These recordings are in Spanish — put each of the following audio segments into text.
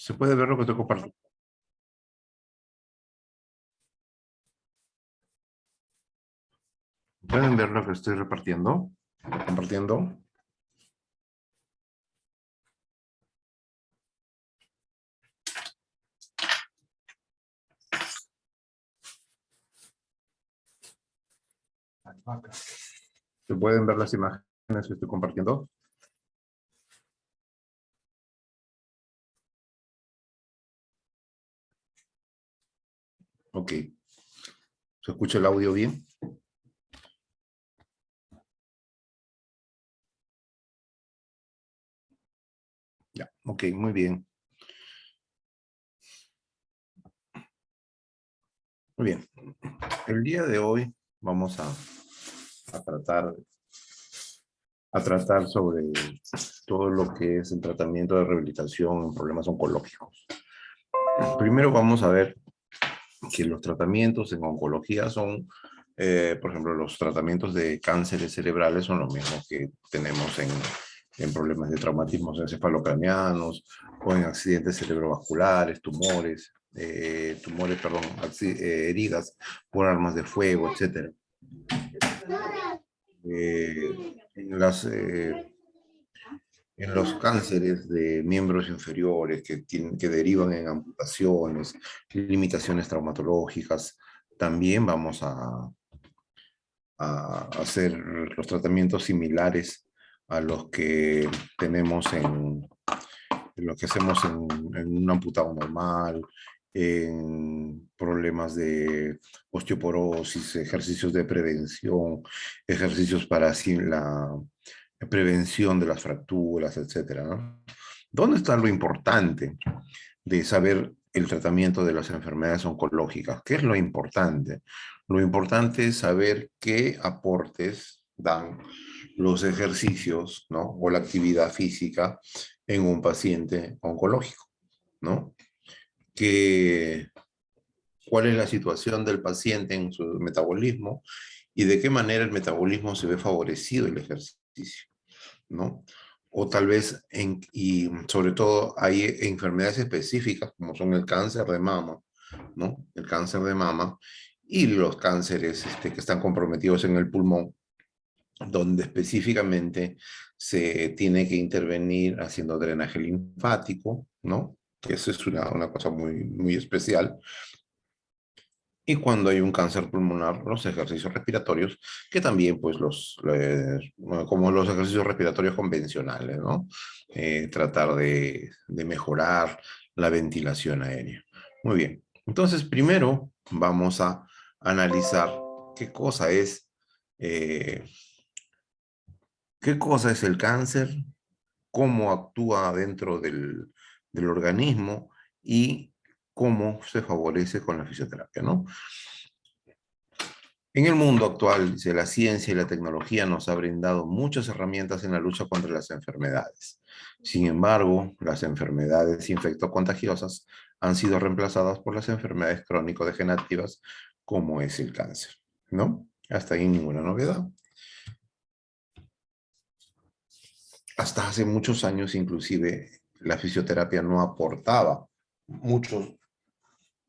¿Se puede ver lo que estoy compartiendo? ¿Pueden ver lo que estoy repartiendo? ¿Compartiendo? ¿Se pueden ver las imágenes que estoy compartiendo? Ok. ¿Se escucha el audio bien? Ya, ok, muy bien. Muy bien. El día de hoy vamos a tratar sobre todo lo que es el tratamiento de rehabilitación en problemas oncológicos. Primero vamos a ver que los tratamientos en oncología son, por ejemplo, los tratamientos de cánceres cerebrales son los mismos que tenemos en problemas de traumatismos encefalocranianos o en accidentes cerebrovasculares, heridas por armas de fuego, etc. En los cánceres de miembros inferiores que derivan en amputaciones, limitaciones traumatológicas, también vamos a hacer los tratamientos similares a los que tenemos en lo que hacemos en un amputado normal, en problemas de osteoporosis, ejercicios de prevención, ejercicios para así la prevención de las fracturas, etcétera, ¿no? ¿Dónde está lo importante de saber el tratamiento de las enfermedades oncológicas? ¿Qué es lo importante? Lo importante es saber qué aportes dan los ejercicios, ¿no? O la actividad física en un paciente oncológico, ¿no? ¿Cuál es la situación del paciente en su metabolismo y de qué manera el metabolismo se ve favorecido el ejercicio, ¿no? O tal vez, y sobre todo hay enfermedades específicas como son el cáncer de mama, ¿no? El cáncer de mama y los cánceres que están comprometidos en el pulmón, donde específicamente se tiene que intervenir haciendo drenaje linfático, ¿no? Que eso es una cosa muy, muy especial. Y cuando hay un cáncer pulmonar, los ejercicios respiratorios, que también, pues, como los ejercicios respiratorios convencionales, ¿no? Tratar de mejorar la ventilación aérea. Muy bien. Entonces, primero vamos a analizar qué cosa es, eh, qué cosa es el cáncer, cómo actúa dentro del organismo y cómo se favorece con la fisioterapia, ¿no? En el mundo actual, dice, la ciencia y la tecnología nos ha brindado muchas herramientas en la lucha contra las enfermedades. Sin embargo, las enfermedades infectocontagiosas han sido reemplazadas por las enfermedades crónico-degenerativas, como es el cáncer, ¿no? Hasta ahí ninguna novedad. Hasta hace muchos años, inclusive, la fisioterapia no aportaba muchos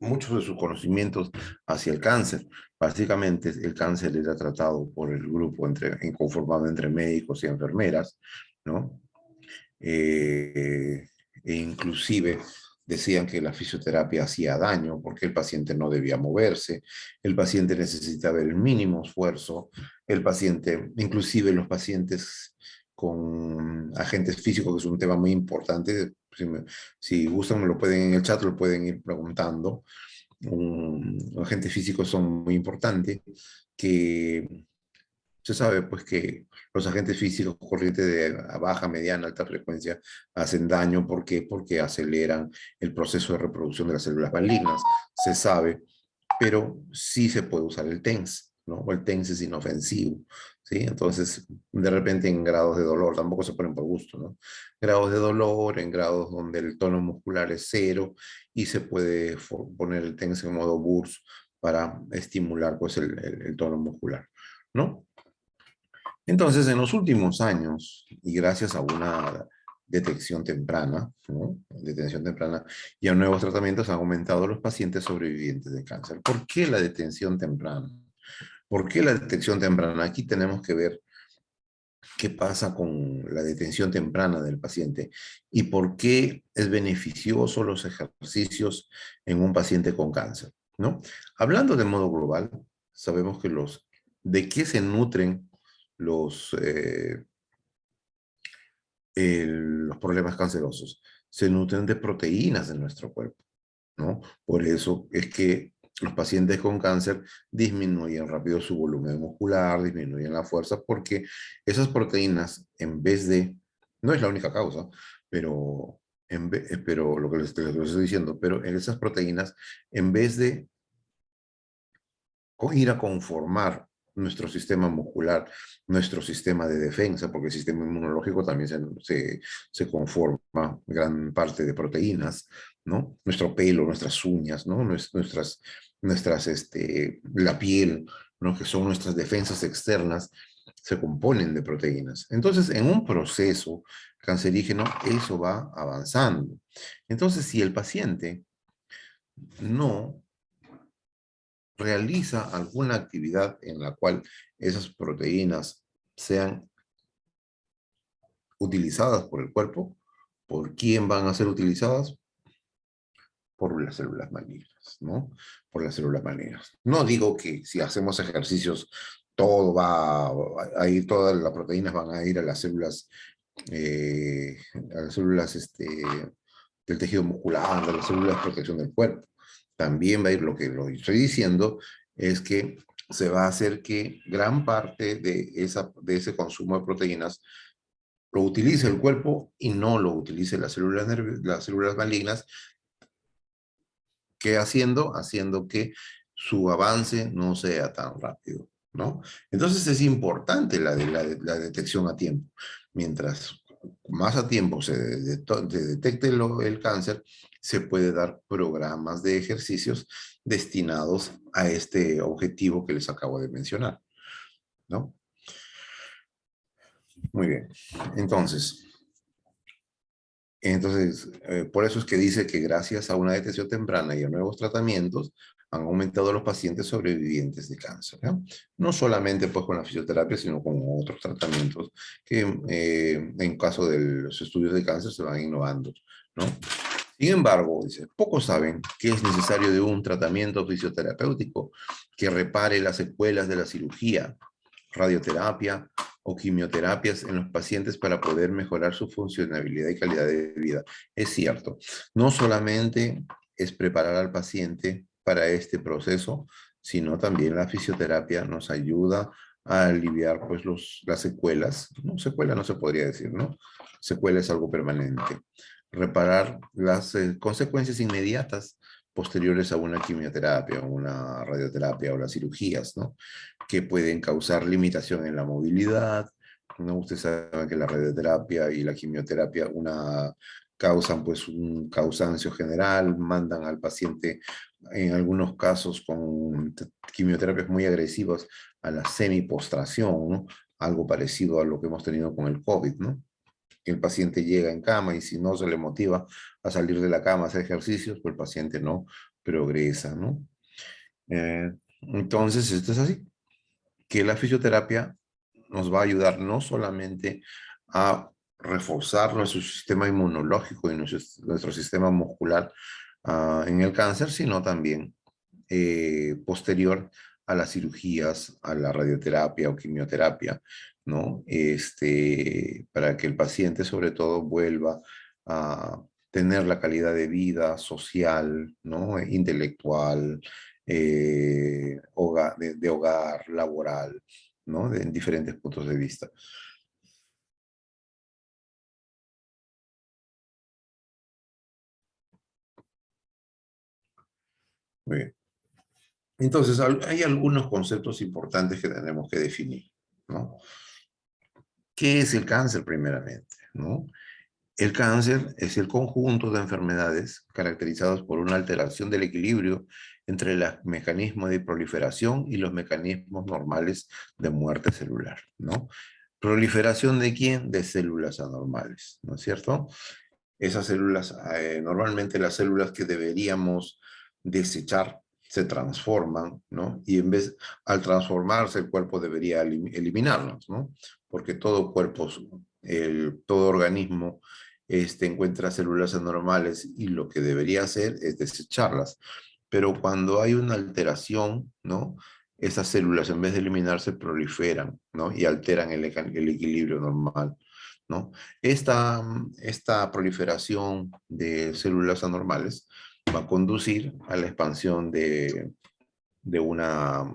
de sus conocimientos hacia el cáncer. Básicamente, el cáncer era tratado por el grupo conformado entre médicos y enfermeras, ¿no? E inclusive decían que la fisioterapia hacía daño porque el paciente no debía moverse, el paciente necesitaba el mínimo esfuerzo, inclusive los pacientes con agentes físicos, que es un tema muy importante, si gustan me lo pueden en el chat, lo pueden ir preguntando. Los agentes físicos son muy importantes, que se sabe pues que los agentes físicos corrientes de baja, mediana, alta frecuencia hacen daño. ¿Por qué? Porque aceleran el proceso de reproducción de las células malignas. Se sabe, pero sí se puede usar el TENS, ¿no? O el TENS es inofensivo, ¿sí? Entonces, de repente en grados de dolor, tampoco se ponen por gusto, ¿no? Grados de dolor, en grados donde el tono muscular es cero y se puede poner el TENS en modo burst para estimular pues el tono muscular, ¿no? Entonces, en los últimos años, y gracias a una detección temprana, ¿no? Detención temprana, y a nuevos tratamientos han aumentado los pacientes sobrevivientes de cáncer. ¿Por qué la detención temprana? ¿Por qué la detección temprana? Aquí tenemos que ver qué pasa con la detención temprana del paciente y por qué es beneficioso los ejercicios en un paciente con cáncer, ¿no? Hablando de modo global, sabemos que de qué se nutren los, los problemas cancerosos. Se nutren de proteínas de nuestro cuerpo, ¿no? Por eso es que los pacientes con cáncer disminuyen rápido su volumen muscular, disminuyen la fuerza, porque esas proteínas, en vez de, no es la única causa, pero, pero lo que les estoy diciendo, pero en esas proteínas, en vez de ir a conformar nuestro sistema muscular, nuestro sistema de defensa, porque el sistema inmunológico también se conforma gran parte de proteínas, ¿no? Nuestro pelo, nuestras uñas, ¿no? La piel, ¿no? Que son nuestras defensas externas, se componen de proteínas. Entonces, en un proceso cancerígeno, eso va avanzando. Entonces, si el paciente no realiza alguna actividad en la cual esas proteínas sean utilizadas por el cuerpo, ¿por quién van a ser utilizadas? Por las células malignas, ¿no? Por las células malignas. No digo que si hacemos ejercicios, todo va a ir, todas las proteínas van a ir a las células del tejido muscular, de las células de protección del cuerpo. También va a ir, lo que estoy diciendo es que se va a hacer que gran parte de ese consumo de proteínas lo utilice el cuerpo y no lo utilice las células malignas, que haciendo que su avance no sea tan rápido, ¿no? Entonces es importante la detección a tiempo. Mientras más a tiempo se detecte el cáncer, se puede dar programas de ejercicios destinados a este objetivo que les acabo de mencionar, ¿no? Muy bien. Entonces, por eso es que dice que gracias a una detección temprana y a nuevos tratamientos han aumentado los pacientes sobrevivientes de cáncer, ¿no? No solamente pues con la fisioterapia, sino con otros tratamientos que en caso de los estudios de cáncer se van innovando, ¿no? Sin embargo, dice, pocos saben que es necesario de un tratamiento fisioterapéutico que repare las secuelas de la cirugía, radioterapia o quimioterapias en los pacientes para poder mejorar su funcionabilidad y calidad de vida. Es cierto, no solamente es preparar al paciente para este proceso, sino también la fisioterapia nos ayuda a aliviar pues las secuelas. No, secuela no se podría decir, ¿no? Secuela es algo permanente. Reparar las consecuencias inmediatas posteriores a una quimioterapia, una radioterapia o las cirugías, ¿no? Que pueden causar limitación en la movilidad, ¿no? Ustedes saben que la radioterapia y la quimioterapia causan pues un cansancio general, mandan al paciente en algunos casos con quimioterapias muy agresivas a la semipostración, ¿no? Algo parecido a lo que hemos tenido con el COVID, ¿no? Que el paciente llega en cama y si no se le motiva a salir de la cama a hacer ejercicios, pues el paciente no progresa, ¿no? Entonces, esto es así, que la fisioterapia nos va a ayudar no solamente a reforzar nuestro sistema inmunológico y nuestro sistema muscular en el cáncer, sino también posterior a las cirugías, a la radioterapia o quimioterapia, ¿no? Para que el paciente sobre todo vuelva a tener la calidad de vida social, ¿no? Intelectual, de hogar, laboral, ¿no? En diferentes puntos de vista. Muy bien. Entonces, hay algunos conceptos importantes que tenemos que definir, ¿no? ¿Qué es el cáncer primeramente, ¿no? El cáncer es el conjunto de enfermedades caracterizadas por una alteración del equilibrio entre los mecanismos de proliferación y los mecanismos normales de muerte celular, ¿no? ¿Proliferación de quién? De células anormales, ¿no es cierto? Esas células, normalmente las células que deberíamos desechar se transforman, ¿no? Y al transformarse, el cuerpo debería eliminarlas, ¿no? Porque todo cuerpo, todo organismo encuentra células anormales y lo que debería hacer es desecharlas. Pero cuando hay una alteración, ¿no? Esas células, en vez de eliminarse, proliferan, ¿no? Y alteran el equilibrio normal, ¿no? Esta proliferación de células anormales va a conducir a la expansión de una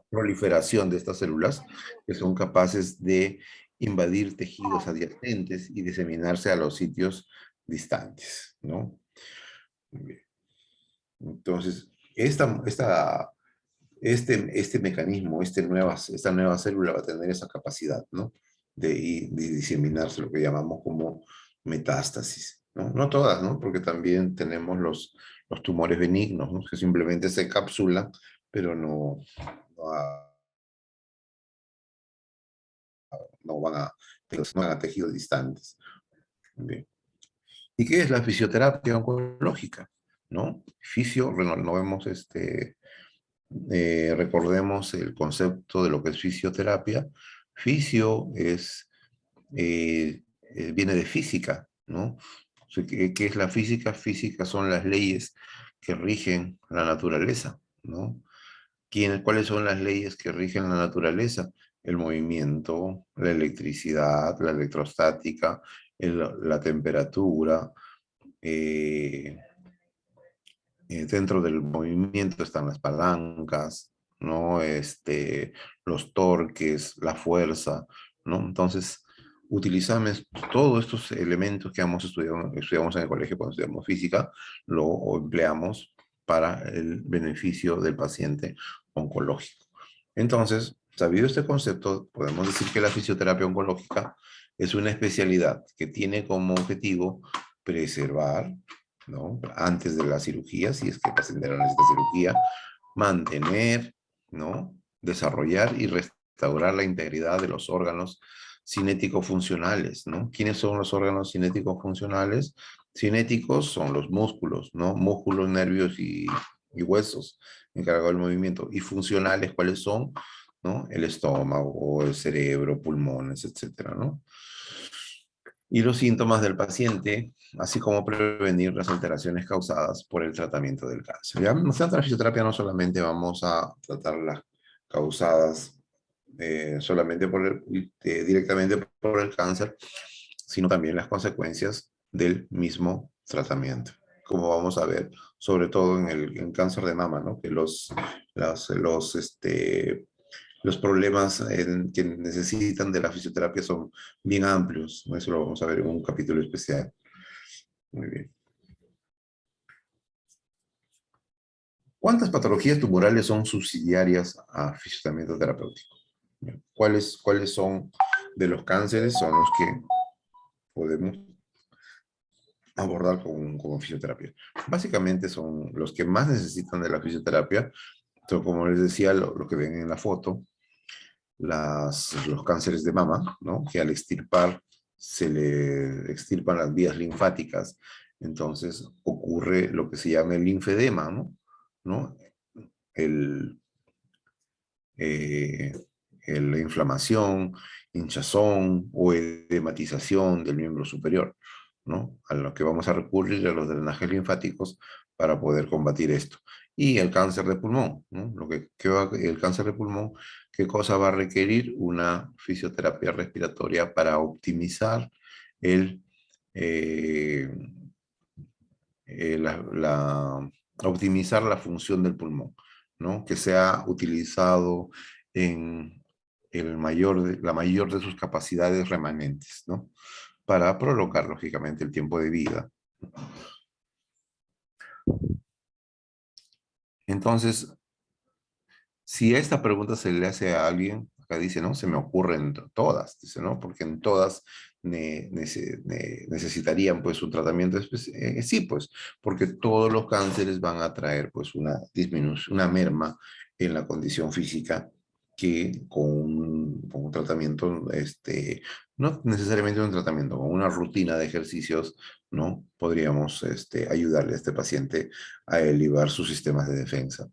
proliferación de estas células que son capaces de invadir tejidos adyacentes y diseminarse a los sitios distantes, ¿no? Bien. Entonces, este mecanismo, esta nueva célula va a tener esa capacidad, ¿no? De diseminarse, lo que llamamos como metástasis, ¿no? No todas, ¿no? Porque también tenemos los tumores benignos, ¿no? Que simplemente se capsulan, pero no, no van no van a tejidos distantes. Bien. ¿Y qué es la fisioterapia oncológica? ¿No? No vemos recordemos el concepto de lo que es fisioterapia. Fisio viene de física, ¿no? O sea, ¿qué es la física? Física son las leyes que rigen la naturaleza, ¿no? ¿Cuáles son las leyes que rigen la naturaleza? El movimiento, la electricidad, la electrostática, la temperatura, eh, dentro del movimiento están las palancas, ¿no? Los torques, la fuerza, ¿no? Entonces, utilizamos todos estos elementos que estudiamos en el colegio cuando estudiamos física, lo empleamos para el beneficio del paciente oncológico. Entonces, sabido este concepto, podemos decir que la fisioterapia oncológica es una especialidad que tiene como objetivo preservar, ¿no? Antes de la cirugía, si es que el paciente necesita cirugía, mantener, ¿no? Desarrollar y restaurar la integridad de los órganos cinético-funcionales, ¿no? ¿Quiénes son los órganos cinético-funcionales? Cinéticos son los músculos, ¿no? Músculos, nervios y huesos encargados del movimiento. Y funcionales, ¿cuáles son? ¿No? El estómago, el cerebro, pulmones, etcétera, ¿no? Y los síntomas del paciente, así como prevenir las alteraciones causadas por el tratamiento del cáncer. Ya, en la fisioterapia no solamente vamos a tratar las causadas solamente directamente por el cáncer, sino también las consecuencias del mismo tratamiento, como vamos a ver, sobre todo en el cáncer de mama, ¿no? Que los problemas que necesitan de la fisioterapia son bien amplios, ¿no? Eso lo vamos a ver en un capítulo especial. Muy bien. ¿Cuántas patologías tumorales son subsidiarias a fisioterapia terapéutico? ¿Cuáles son de los cánceres son los que podemos abordar con fisioterapia? Básicamente son los que más necesitan de la fisioterapia, son, como les decía, lo que ven en la foto, los cánceres de mama, ¿no? Que al extirpar se le extirpan las vías linfáticas, entonces ocurre lo que se llama el linfedema, ¿no? ¿No? El, eh, la inflamación, hinchazón o edematización del miembro superior, ¿no? A lo que vamos a recurrir a los drenajes linfáticos para poder combatir esto. Y el cáncer de pulmón, ¿no? El cáncer de pulmón, ¿qué cosa va a requerir? Una fisioterapia respiratoria para optimizar el, eh, optimizar la función del pulmón, ¿no? Que sea utilizado en la mayor de sus capacidades remanentes, ¿no? Para prolongar, lógicamente, el tiempo de vida. Entonces, si esta pregunta se le hace a alguien, acá dice, ¿no? Se me ocurren todas, dice, ¿no? Porque en todas necesitarían, pues, un tratamiento especial. Sí, pues, porque todos los cánceres van a traer, pues, una disminución, una merma en la condición física que con un tratamiento, no necesariamente un tratamiento, con una rutina de ejercicios, ¿no? Podríamos ayudarle a este paciente a elevar sus sistemas de defensa,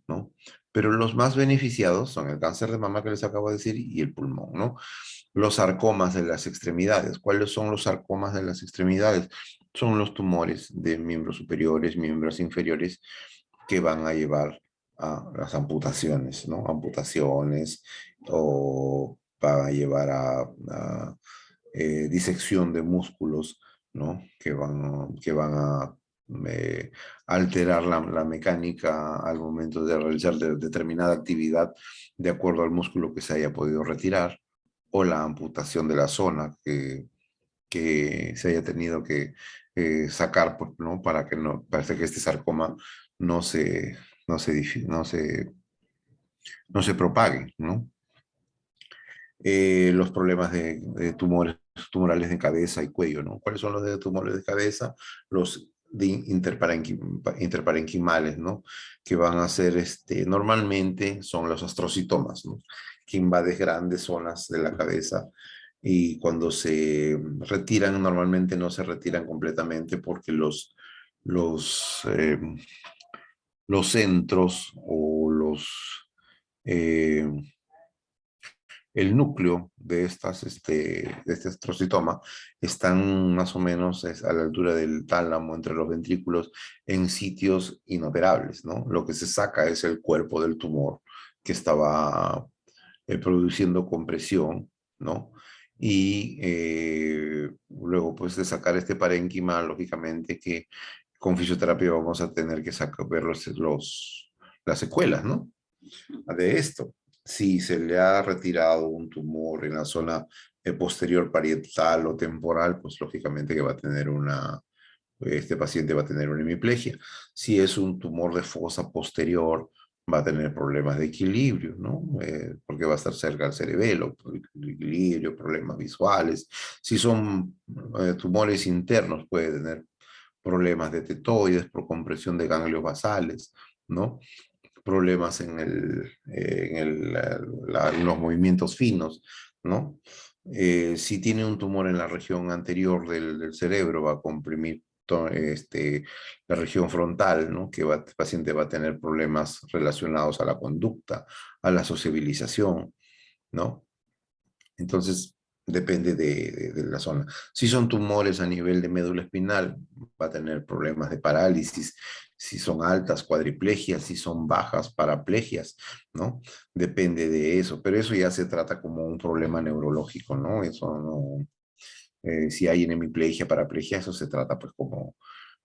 ¿no? Pero los más beneficiados son el cáncer de mama que les acabo de decir y el pulmón, ¿no? Los sarcomas de las extremidades. ¿Cuáles son los sarcomas de las extremidades? Son los tumores de miembros superiores, miembros inferiores, que van a llevar a las amputaciones, ¿no? Amputaciones o van a llevar a disección de músculos, ¿no? Que van a alterar la mecánica al momento de realizar determinada actividad de acuerdo al músculo que se haya podido retirar, o la amputación de la zona que se haya tenido que sacar, pues, ¿no? Para que este sarcoma no se, no se, no se, no se propague, ¿no? Los problemas de tumorales de cabeza y cuello, ¿no? ¿Cuáles son los de tumores de cabeza? Los de interparenquimales, ¿no? Que van a ser, normalmente son los astrocitomas, ¿no? Que invaden grandes zonas de la cabeza y cuando se retiran, normalmente no se retiran completamente porque los, eh, los centros o eh, el núcleo de este astrocitoma están más o menos a la altura del tálamo, entre los ventrículos, en sitios inoperables, ¿no? Lo que se saca es el cuerpo del tumor que estaba produciendo compresión, ¿no? Y luego, pues, de sacar este parénquima, lógicamente que con fisioterapia vamos a tener que ver las secuelas, ¿no? De esto. Si se le ha retirado un tumor en la zona posterior parietal o temporal, pues lógicamente que va a tener este paciente va a tener una hemiplegia. Si es un tumor de fosa posterior, va a tener problemas de equilibrio, ¿no? Porque va a estar cerca del cerebelo, equilibrio, problemas visuales. Si son tumores internos, puede tener problemas de tetoides por compresión de ganglios basales, ¿no? Problemas en los movimientos finos, ¿no? Si tiene un tumor en la región anterior del cerebro, va a comprimir la región frontal, ¿no? El paciente va a tener problemas relacionados a la conducta, a la sociabilización, ¿no? Entonces, depende de la zona. Si son tumores a nivel de médula espinal, va a tener problemas de parálisis. Si son altas, cuadriplegias. Si son bajas, paraplegias, ¿no? Depende de eso. Pero eso ya se trata como un problema neurológico, ¿no? Eso no... si hay hemiplegia, paraplegia, eso se trata pues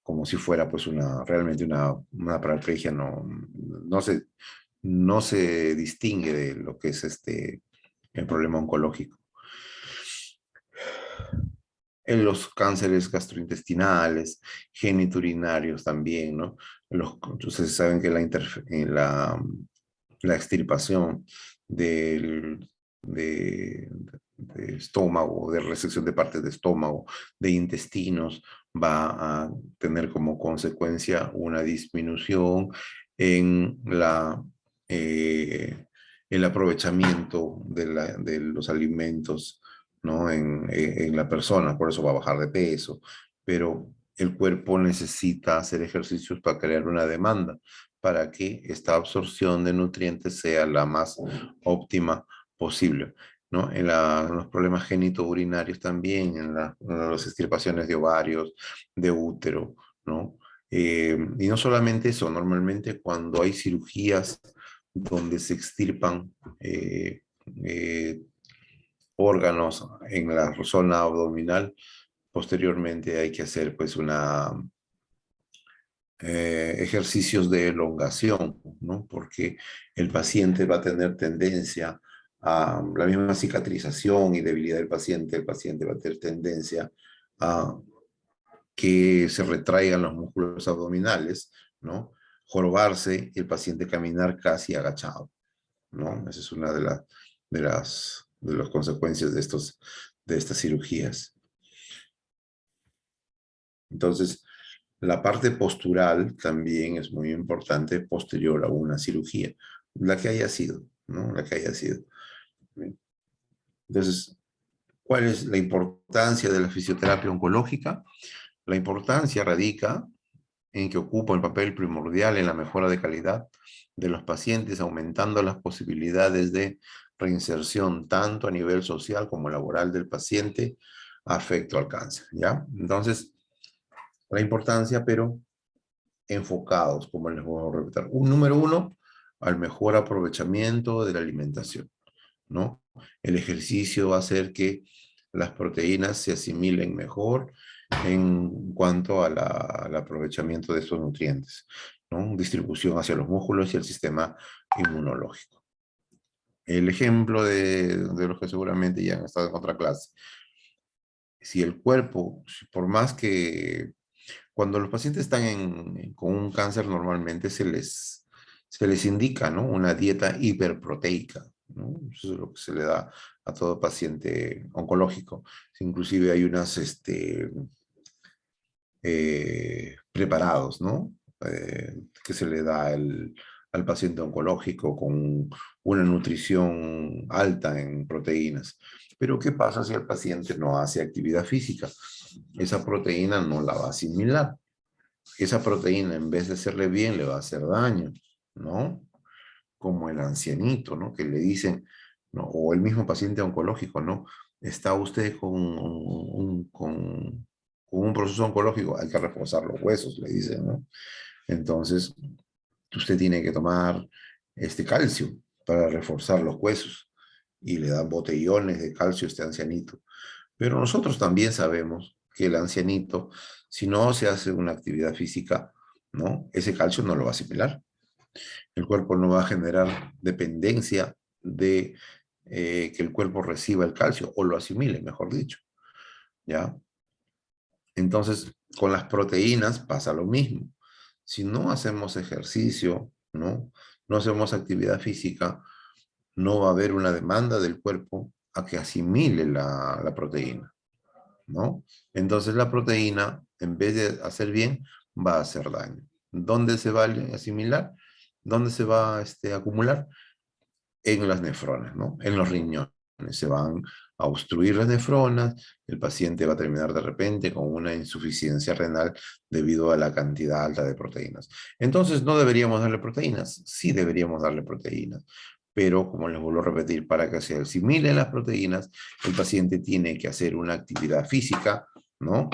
como si fuera pues realmente una paraplegia. No se distingue de lo que es el problema oncológico. En los cánceres gastrointestinales, geniturinarios también, ¿no? Ustedes saben que la extirpación del, de estómago, de resección de partes de estómago, de intestinos, va a tener como consecuencia una disminución en el aprovechamiento de los alimentos, ¿no? En la persona, por eso va a bajar de peso, pero el cuerpo necesita hacer ejercicios para crear una demanda, para que esta absorción de nutrientes sea la más óptima posible, ¿no? En los problemas genitourinarios también, en las extirpaciones de ovarios, de útero, ¿no? Y no solamente eso, normalmente cuando hay cirugías donde se extirpan órganos en la zona abdominal, posteriormente hay que hacer pues ejercicios de elongación, ¿no? Porque el paciente va a tener tendencia a la misma cicatrización y debilidad del paciente. El paciente va a tener tendencia a que se retraigan los músculos abdominales, ¿no? Jorobarse y el paciente caminar casi agachado, ¿no? Esa es una de las consecuencias de estas cirugías. Entonces, la parte postural también es muy importante posterior a una cirugía, la que haya sido, ¿no? La que haya sido. Bien. Entonces, ¿cuál es la importancia de la fisioterapia oncológica? La importancia radica en que ocupa un papel primordial en la mejora de calidad de los pacientes, aumentando las posibilidades de reinserción tanto a nivel social como laboral del paciente afecto al cáncer, ¿ya? Entonces, la importancia, pero enfocados, como les voy a repetir. Número uno, al mejor aprovechamiento de la alimentación, ¿no? El ejercicio va a hacer que las proteínas se asimilen mejor en cuanto a al aprovechamiento de estos nutrientes, ¿no? Distribución hacia los músculos y el sistema inmunológico. El ejemplo de los que seguramente ya han estado en otra clase. Si el cuerpo, por más que cuando los pacientes están con un cáncer, normalmente se les indica, ¿no? Una dieta hiperproteica, ¿no? Eso es lo que se le da a todo paciente oncológico. Inclusive hay unas preparados, ¿no? Que se le da al paciente oncológico con una nutrición alta en proteínas. Pero ¿qué pasa si el paciente no hace actividad física? Esa proteína no la va a asimilar. Esa proteína, en vez de hacerle bien, le va a hacer daño, ¿no? Como el ancianito, ¿no? Que le dicen, ¿no? O el mismo paciente oncológico, ¿no? Está usted con un proceso oncológico, hay que reforzar los huesos, le dicen, ¿no? Entonces, usted tiene que tomar este calcio para reforzar los huesos y le dan botellones de calcio a este ancianito. Pero nosotros también sabemos que el ancianito, si no se hace una actividad física, ¿no? Ese calcio no lo va a asimilar. El cuerpo no va a generar dependencia de que el cuerpo reciba el calcio o lo asimile, mejor dicho, ¿ya? Entonces, con las proteínas pasa lo mismo. Si no hacemos ejercicio, ¿no? No hacemos actividad física, no va a haber una demanda del cuerpo a que asimile la proteína, ¿no? Entonces la proteína, en vez de hacer bien, va a hacer daño. ¿Dónde se va a asimilar? ¿Dónde se va a acumular? En las nefronas, ¿no? En los riñones. Se van a obstruir las nefronas, el paciente va a terminar de repente con una insuficiencia renal debido a la cantidad alta de proteínas. Entonces, ¿no deberíamos darle proteínas? Sí deberíamos darle proteínas, pero como les vuelvo a repetir, para que se asimilen las proteínas, el paciente tiene que hacer una actividad física, ¿no?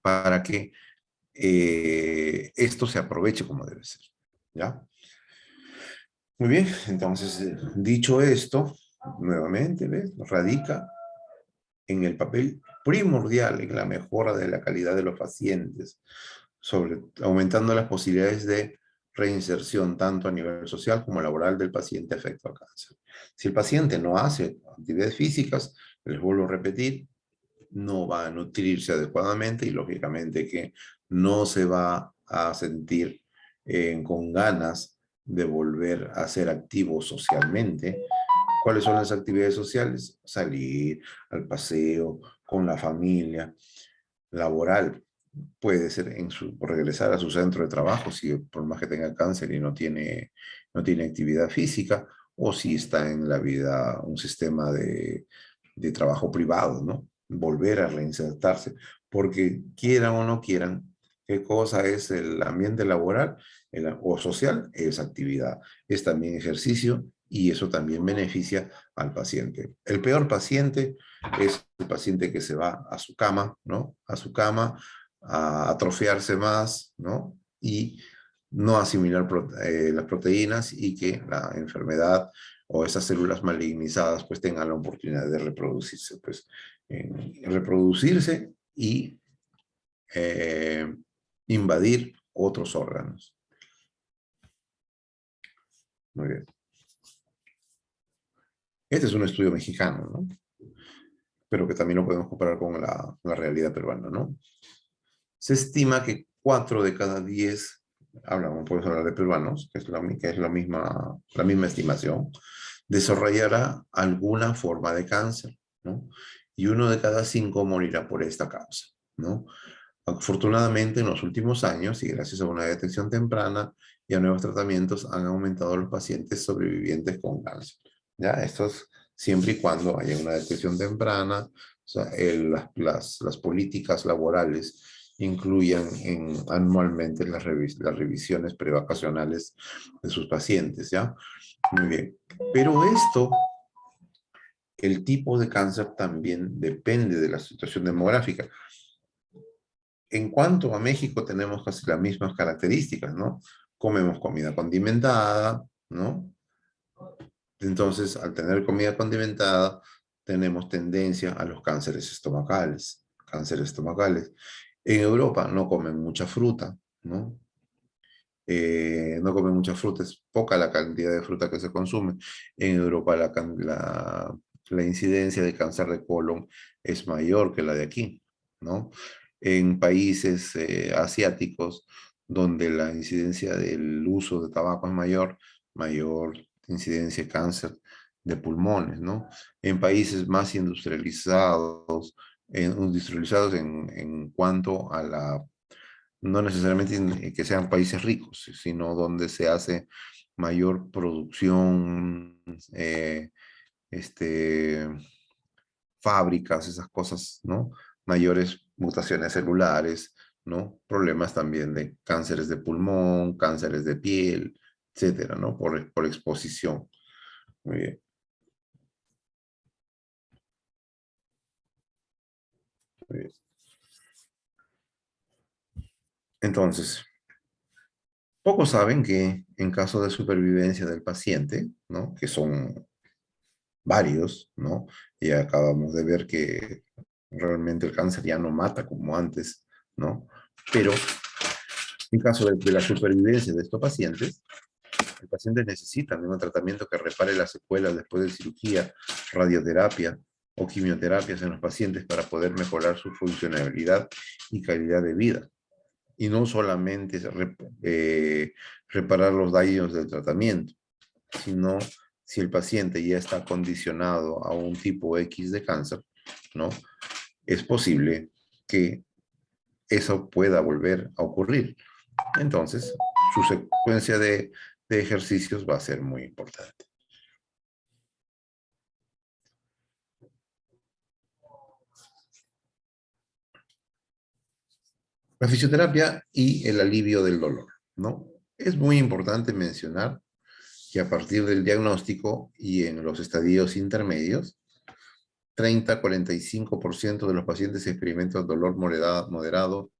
Para que esto se aproveche como debe ser, ¿ya? Muy bien, entonces, dicho esto, nuevamente, ¿ves? Radica en el papel primordial en la mejora de la calidad de los pacientes, aumentando las posibilidades de reinserción tanto a nivel social como laboral del paciente afecto al cáncer. Si el paciente no hace actividades físicas, les vuelvo a repetir, no va a nutrirse adecuadamente y lógicamente que no se va a sentir con ganas de volver a ser activo socialmente. ¿Cuáles son las actividades sociales? Salir al paseo con la familia, laboral. Puede ser regresar a su centro de trabajo, si por más que tenga cáncer y no tiene actividad física, o si está en la vida un sistema de trabajo privado, ¿no? Volver a reinsertarse, porque quieran o no quieran, ¿qué cosa es el ambiente laboral o social? Es actividad, es también ejercicio y eso también beneficia al paciente. El peor paciente es el paciente que se va a su cama, ¿no? A su cama, a atrofiarse más, ¿no? Y no asimilar las proteínas y que la enfermedad o esas células malignizadas pues tengan la oportunidad de reproducirse, pues reproducirse y eh, invadir otros órganos. Muy bien. Este es un estudio mexicano, ¿no? Pero que también lo podemos comparar con la realidad peruana, ¿no? Se estima que 4 de cada 10, hablamos, podemos hablar de peruanos, que es la misma estimación, desarrollará alguna forma de cáncer, ¿no? Y 1 de cada 5 morirá por esta causa, ¿no? Afortunadamente, en los últimos años, y gracias a una detección temprana, y a nuevos tratamientos han aumentado los pacientes sobrevivientes con cáncer. ¿Ya? Esto es siempre y cuando haya una detección temprana, o sea, las políticas laborales incluyan anualmente las revisiones prevacacionales de sus pacientes, ¿ya? Muy bien. Pero esto, el tipo de cáncer también depende de la situación demográfica. En cuanto a México, tenemos casi las mismas características, ¿no? Comemos comida condimentada, ¿no? Entonces, al tener comida condimentada, tenemos tendencia a los cánceres estomacales. Cánceres estomacales. En Europa no comen mucha fruta, ¿no? No comen mucha fruta, es poca la cantidad de fruta que se consume. En Europa la incidencia de cáncer de colon es mayor que la de aquí, ¿no? En países asiáticos, donde la incidencia del uso de tabaco es mayor, mayor incidencia de cáncer de pulmones, ¿no? En países más industrializados en cuanto a la no necesariamente que sean países ricos, sino donde se hace mayor producción, este, fábricas, esas cosas, ¿no? Mayores mutaciones celulares, ¿no? Problemas también de cánceres de pulmón, cánceres de piel, etcétera, ¿no? Por exposición. Muy bien. Muy bien. Entonces, pocos saben que en caso de supervivencia del paciente, ¿no? Que son varios, ¿no? Y acabamos de ver que realmente el cáncer ya no mata como antes, ¿no? Pero en caso de la supervivencia de estos pacientes, el paciente necesita un tratamiento que repare las secuelas después de cirugía, radioterapia o quimioterapias en los pacientes para poder mejorar su funcionalidad y calidad de vida. Y no solamente reparar los daños del tratamiento, sino si el paciente ya está condicionado a un tipo X de cáncer, ¿no? Es posible que eso pueda volver a ocurrir. Entonces, su secuencia de ejercicios va a ser muy importante. La fisioterapia y el alivio del dolor, ¿no? Es muy importante mencionar que a partir del diagnóstico y en los estadios intermedios, 30-45% de los pacientes experimentan dolor moderado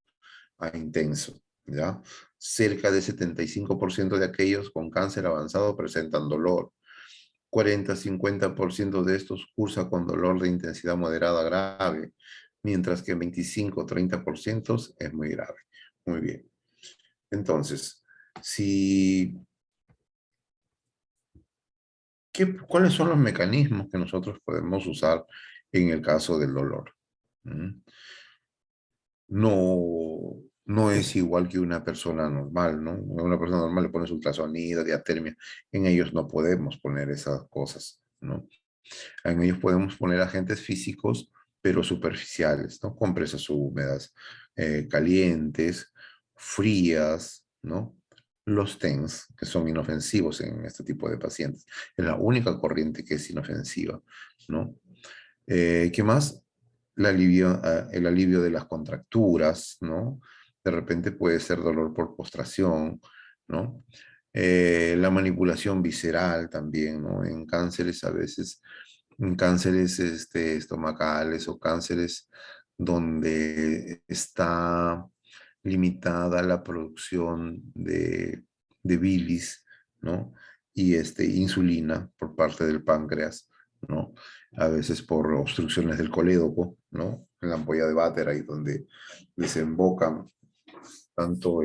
a intenso, ¿ya? Cerca de 75% de aquellos con cáncer avanzado presentan dolor. 40-50% de estos cursa con dolor de intensidad moderada grave, mientras que 25-30% es muy grave. Muy bien. Entonces, si, ¿cuáles son los mecanismos que nosotros podemos usar en el caso del dolor? ¿Mm? No es igual que una persona normal, ¿no? A una persona normal le pones ultrasonido, diatermia. En ellos no podemos poner esas cosas, ¿no? En ellos podemos poner agentes físicos, pero superficiales, ¿no? Compresas húmedas, calientes, frías, ¿no? Los TENS, que son inofensivos en este tipo de pacientes. Es la única corriente que es inofensiva, ¿no? ¿Qué más? El alivio de las contracturas, ¿no? De repente puede ser dolor por postración, ¿no? La manipulación visceral también, ¿no? En cánceres a veces, en cánceres estomacales o cánceres donde está limitada la producción de bilis, ¿no? Y insulina por parte del páncreas, ¿no? A veces por obstrucciones del colédoco, ¿no? En la ampolla de váter, ahí donde desembocan tanto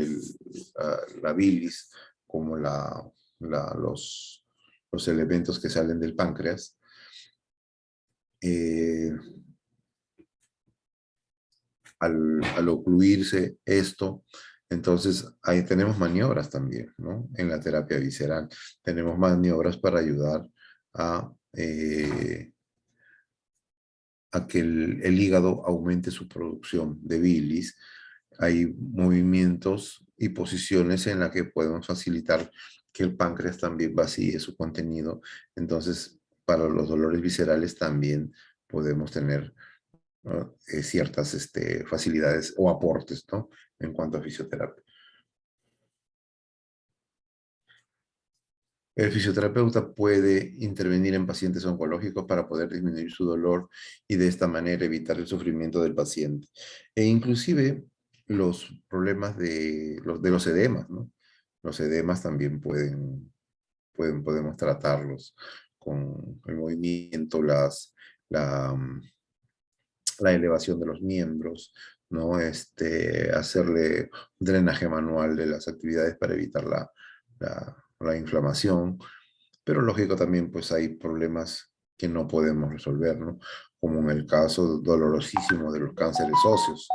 la bilis como los elementos que salen del páncreas. Eh, al ocluirse esto, entonces ahí tenemos maniobras también, ¿no? En la terapia visceral tenemos maniobras para ayudar a, a que el hígado aumente su producción de bilis. Hay movimientos y posiciones en las que podemos facilitar que el páncreas también vacíe su contenido. Entonces, para los dolores viscerales también podemos tener, ¿no? Ciertas facilidades o aportes, ¿no? En cuanto a fisioterapia. El fisioterapeuta puede intervenir en pacientes oncológicos para poder disminuir su dolor y de esta manera evitar el sufrimiento del paciente. E inclusive los problemas de los edemas, ¿no? Los edemas también podemos tratarlos con el movimiento, la, la elevación de los miembros, ¿no? Hacerle un drenaje manual de las actividades para evitar la inflamación. Pero lógico también pues hay problemas que no podemos resolver, ¿no? Como en el caso dolorosísimo de los cánceres óseos,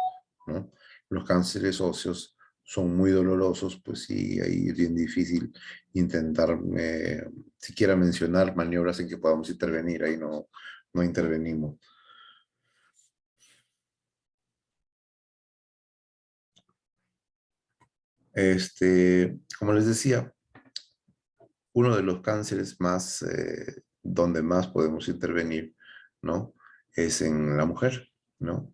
¿no? Los cánceres óseos son muy dolorosos, pues sí, ahí es bien difícil intentar siquiera mencionar maniobras en que podamos intervenir, ahí no intervenimos. Como les decía, uno de los cánceres más, donde más podemos intervenir, ¿no? Es en la mujer, ¿no?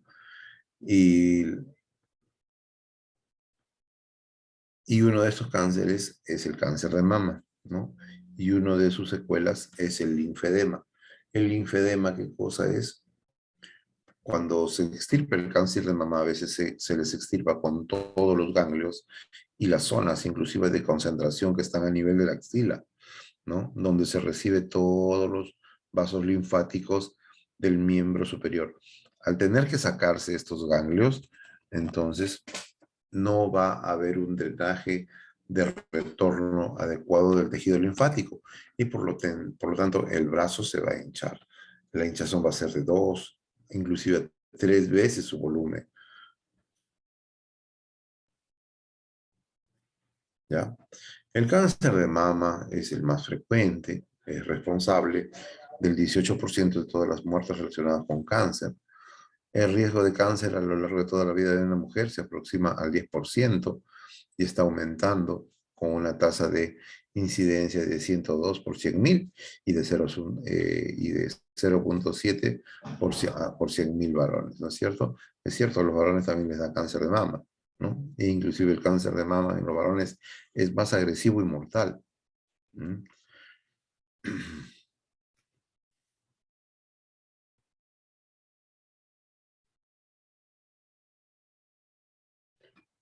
Y, y uno de estos cánceres es el cáncer de mama, ¿no? Y uno de sus secuelas es el linfedema. El linfedema, ¿qué cosa es? Cuando se extirpa el cáncer de mama, a veces se les extirpa con todos los ganglios y las zonas, inclusive de concentración que están a nivel de la axila, ¿no? Donde se recibe todos los vasos linfáticos del miembro superior. Al tener que sacarse estos ganglios, entonces no va a haber un drenaje de retorno adecuado del tejido linfático y por lo tanto el brazo se va a hinchar. La hinchazón va a ser de 2, inclusive 3 veces su volumen, ¿ya? El cáncer de mama es el más frecuente, es responsable del 18% de todas las muertes relacionadas con cáncer. El riesgo de cáncer a lo largo de toda la vida de una mujer se aproxima al 10% y está aumentando con una tasa de incidencia de 102 por 100.000 y de 0.7 por 100.000 varones, ¿no es cierto? Es cierto, a los varones también les da cáncer de mama, ¿no? E inclusive el cáncer de mama en los varones es más agresivo y mortal. ¿Mm?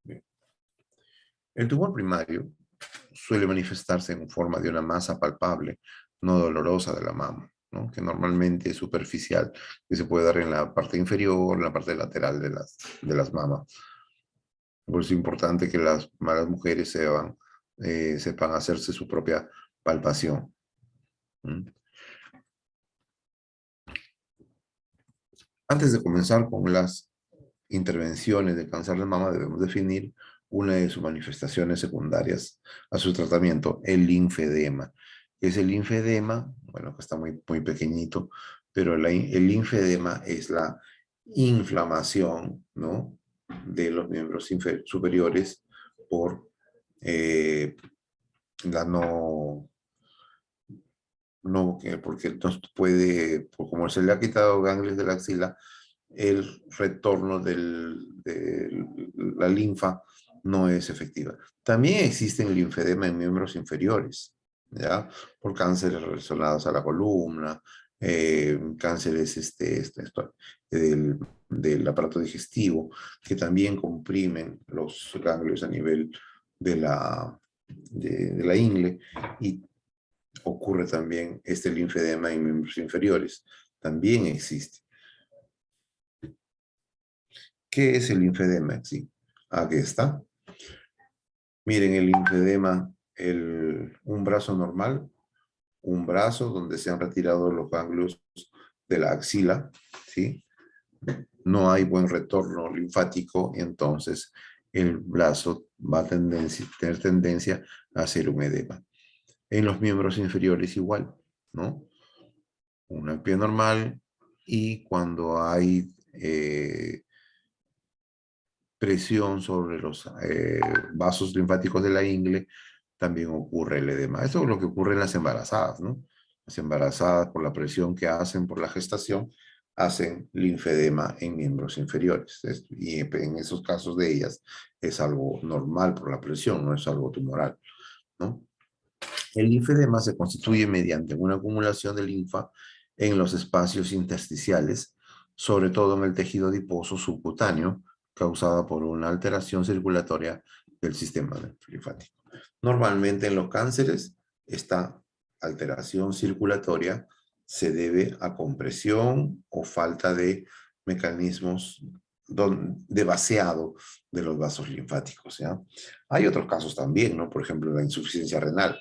Bien. El tumor primario suele manifestarse en forma de una masa palpable, no dolorosa de la mama, ¿no? Que normalmente es superficial, que se puede dar en la parte inferior, en la parte lateral de las mamas. Por eso es importante que las malas mujeres sepan hacerse su propia palpación. ¿Mm? Antes de comenzar con las intervenciones de cáncer de mama, debemos definir una de sus manifestaciones secundarias a su tratamiento, el linfedema. ¿Qué es el linfedema? Bueno, que está muy, muy pequeñito, pero el linfedema es la inflamación, ¿no? De los miembros superiores por eh, la porque entonces como se le ha quitado ganglios de la axila, el retorno de la linfa no es efectiva. También existen linfedema en miembros inferiores, ¿ya? Por cánceres relacionados a la columna, cánceres del aparato digestivo, que también comprimen los ganglios a nivel de la ingle y ocurre también este linfedema en miembros inferiores. También existe. ¿Qué es el linfedema? Sí, aquí está. Miren el linfedema, un brazo normal, un brazo donde se han retirado los ganglios de la axila, ¿sí? No hay buen retorno linfático, entonces el brazo va a tener tendencia a hacer un edema. En los miembros inferiores igual, ¿no? Un pie normal y cuando hay presión sobre los vasos linfáticos de la ingle, también ocurre el edema. Eso es lo que ocurre en las embarazadas, ¿no? Las embarazadas, por la presión que hacen por la gestación, hacen linfedema en miembros inferiores. Y en esos casos de ellas es algo normal por la presión, no es algo tumoral, ¿no? El linfedema se constituye mediante una acumulación de linfa en los espacios intersticiales, sobre todo en el tejido adiposo subcutáneo, causada por una alteración circulatoria del sistema linfático. Normalmente en los cánceres, esta alteración circulatoria se debe a compresión o falta de mecanismos de vaciado de los vasos linfáticos, ¿ya? Hay otros casos también, ¿no? Por ejemplo, la insuficiencia renal.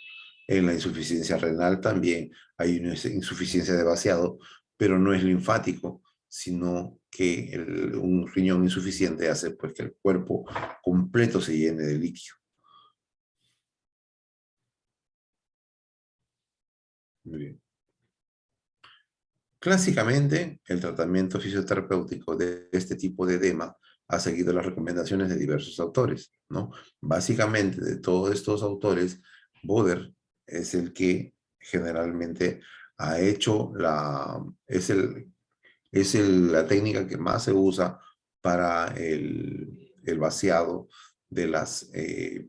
En la insuficiencia renal también hay una insuficiencia de vaciado, pero no es linfático, sino que un riñón insuficiente hace pues que el cuerpo completo se llene de líquido. Muy bien. Clásicamente, el tratamiento fisioterapéutico de este tipo de edema ha seguido las recomendaciones de diversos autores, ¿no? Básicamente, de todos estos autores, Boder es el que generalmente ha hecho la técnica que más se usa para el vaciado de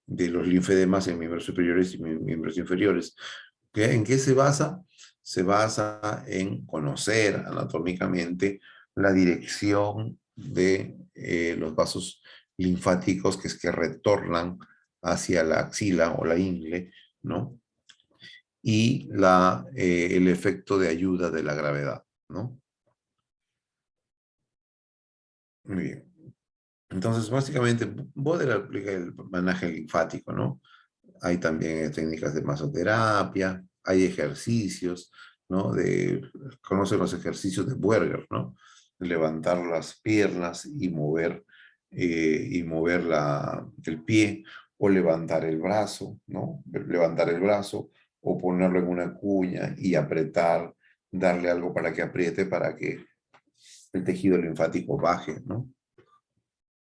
de los linfedemas en miembros superiores y miembros inferiores. ¿En qué se basa? Se basa en conocer anatómicamente la dirección de los vasos linfáticos que retornan hacia la axila o la ingle, ¿no? Y el efecto de ayuda de la gravedad, ¿no? Muy bien. Entonces, básicamente, Boder aplica el manejo linfático, ¿no? Hay también técnicas de masoterapia, hay ejercicios, ¿no? Conocen los ejercicios de Buerger, ¿no? Levantar las piernas y mover el pie, o levantar el brazo, ¿no? Levantar el brazo o ponerlo en una cuña y apretar, darle algo para que apriete, para que el tejido linfático baje, ¿no?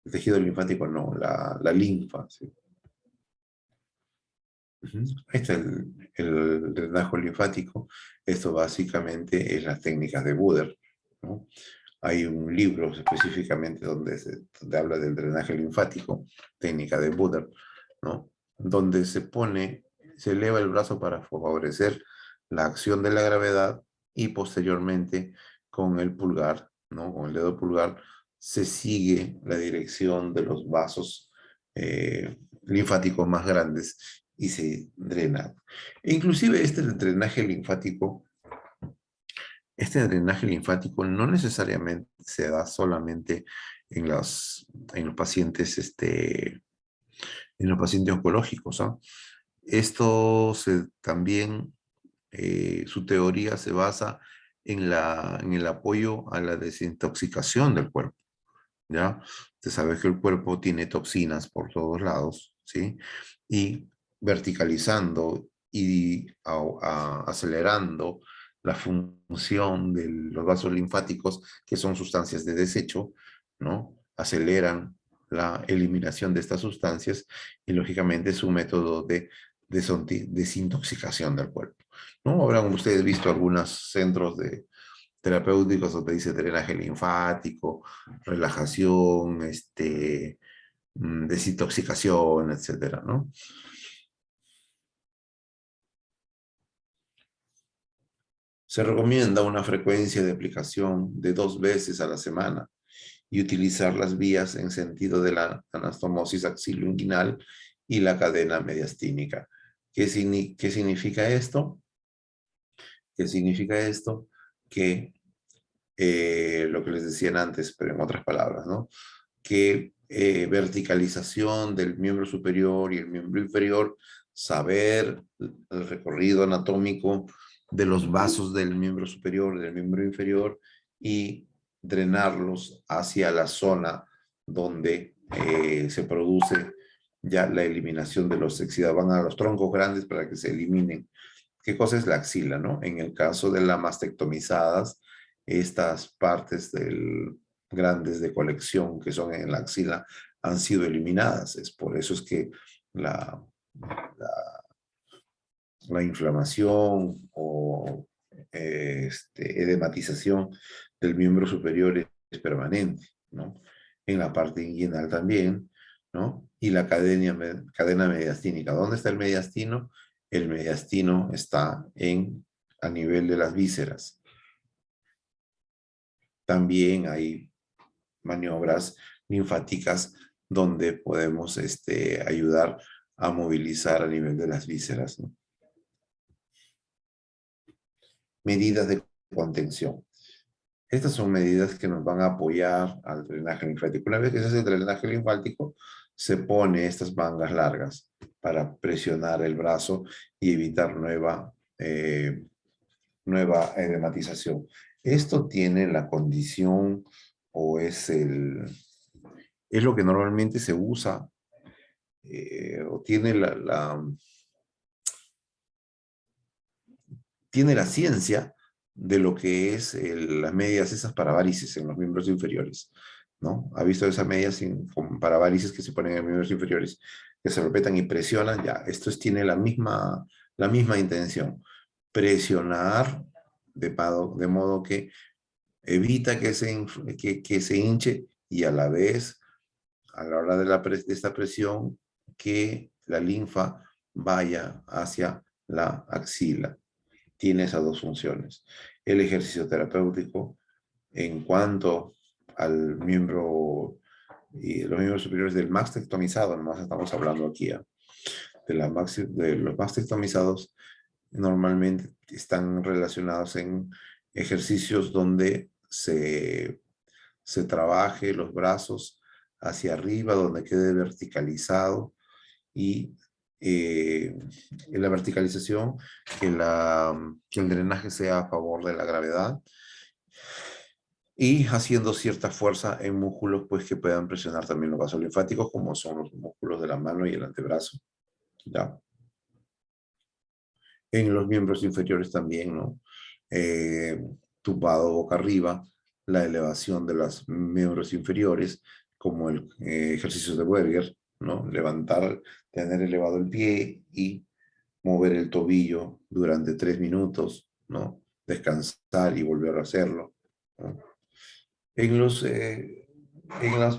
El tejido linfático no, la linfa, ¿sí? Ujú. Ahí está el drenaje linfático. Esto básicamente es las técnicas de Buder, ¿no? Hay un libro específicamente donde habla del drenaje linfático, técnica de Buder, ¿no? Donde se eleva el brazo para favorecer la acción de la gravedad y posteriormente con el pulgar, ¿no? Con el dedo pulgar se sigue la dirección de los vasos linfáticos más grandes y se drena. E inclusive este drenaje linfático no necesariamente se da solamente en los pacientes, en los pacientes oncológicos, ¿ah? También, su teoría se basa en el apoyo a la desintoxicación del cuerpo, ¿ya? Usted sabe que el cuerpo tiene toxinas por todos lados, ¿sí? Y verticalizando y acelerando la función de los vasos linfáticos, que son sustancias de desecho, ¿no? Aceleran la eliminación de estas sustancias y lógicamente es un método de desintoxicación del cuerpo, ¿no? Habrán ustedes visto algunos centros terapéuticos donde dice drenaje linfático, relajación, desintoxicación, etcétera, ¿no? Se recomienda una frecuencia de aplicación de 2 veces a la semana y utilizar las vías en sentido de la anastomosis axiloinguinal y la cadena mediastínica. ¿Qué significa esto? ¿Qué significa esto? Que lo que les decían antes, pero en otras palabras, ¿no? Que verticalización del miembro superior y el miembro inferior, saber el recorrido anatómico de los vasos del miembro superior y del miembro inferior y drenarlos hacia la zona donde se produce ya la eliminación de los exudados. Van a los troncos grandes para que se eliminen. ¿Qué cosa es la axila, no? En el caso de las mastectomizadas, estas partes grandes de colección que son en la axila han sido eliminadas. Es por eso es que la, la inflamación o edematización del miembro superior es permanente, ¿no? En la parte inguinal también, ¿no? Y la cadena mediastínica. ¿Dónde está el mediastino? El mediastino está a nivel de las vísceras. También hay maniobras linfáticas donde podemos ayudar a movilizar a nivel de las vísceras, ¿no? Medidas de contención. Estas son medidas que nos van a apoyar al drenaje linfático. Una vez que se hace el drenaje linfático, se pone estas mangas largas para presionar el brazo y evitar nueva edematización. Esto tiene la condición o es lo que normalmente se usa o tiene la ciencia de lo que es las medias esas para varices en los miembros inferiores, ¿no? ¿Ha visto esas medias para varices que se ponen en los miembros inferiores, que se ropetan y presionan? Ya, tiene la misma intención. Presionar de modo que evita que se hinche y a la vez, a la hora de esta presión, que la linfa vaya hacia la axila. Tiene esas dos funciones. El ejercicio terapéutico en cuanto al miembro y los miembros superiores del mastectomizado, nomás estamos hablando aquí de los mastectomizados, normalmente están relacionados en ejercicios donde se trabaje los brazos hacia arriba, donde quede verticalizado y en la verticalización, que el drenaje sea a favor de la gravedad y haciendo cierta fuerza en músculos pues, que puedan presionar también los vasos linfáticos, como son los músculos de la mano y el antebrazo. ¿Ya? En los miembros inferiores también, ¿no? Tumbado boca arriba, la elevación de los miembros inferiores, como el ejercicio de Berger, ¿no? Levantar, tener elevado el pie y mover el tobillo durante 3 minutos, ¿no? Descansar y volver a hacerlo, ¿no? En los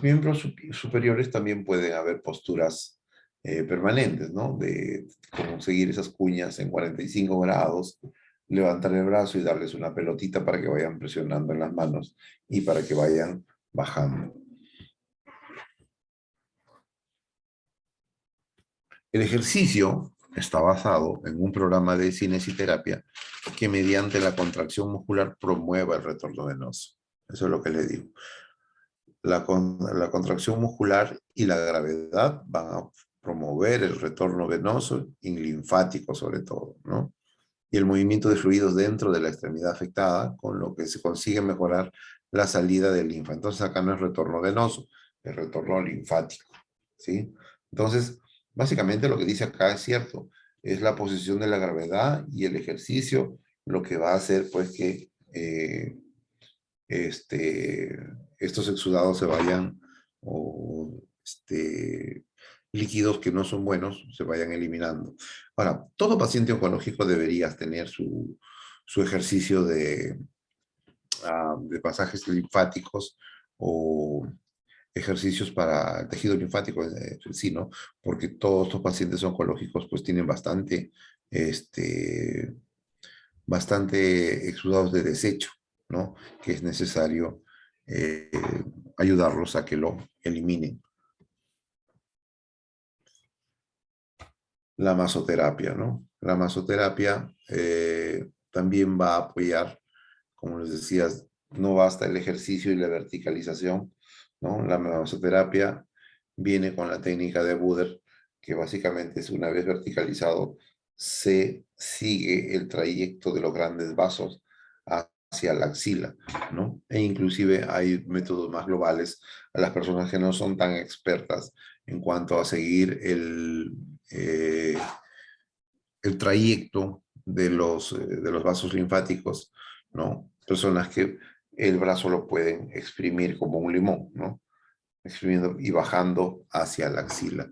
miembros superiores también pueden haber posturas permanentes, ¿no? De conseguir esas cuñas en 45 grados, levantar el brazo y darles una pelotita para que vayan presionando en las manos y para que vayan bajando. El ejercicio está basado en un programa de cinesiterapia que mediante la contracción muscular promueva el retorno venoso. Eso es lo que le digo. La contracción muscular y la gravedad van a promover el retorno venoso y linfático sobre todo, ¿no? Y el movimiento de fluidos dentro de la extremidad afectada, con lo que se consigue mejorar la salida de linfa. Entonces acá no es retorno venoso, es retorno linfático, ¿sí? Entonces, básicamente lo que dice acá es cierto, es la posición de la gravedad y el ejercicio lo que va a hacer pues que estos exudados se vayan, o líquidos que no son buenos se vayan eliminando. Ahora, todo paciente oncológico debería tener su ejercicio de pasajes linfáticos o ejercicios para el tejido linfático en sí, ¿no? Porque todos estos pacientes oncológicos pues tienen bastante exudados de desecho, ¿no? Que es necesario eh, ayudarlos a que lo eliminen. La masoterapia, ¿no? La masoterapia también va a apoyar, como les decía, no basta el ejercicio y la verticalización, ¿no? La masoterapia viene con la técnica de Buder, que básicamente es una vez verticalizado, se sigue el trayecto de los grandes vasos hacia la axila, ¿no? E inclusive hay métodos más globales a las personas que no son tan expertas en cuanto a seguir el trayecto de los vasos linfáticos, ¿no? Personas que el brazo lo pueden exprimir como un limón, ¿no? Exprimiendo y bajando hacia la axila.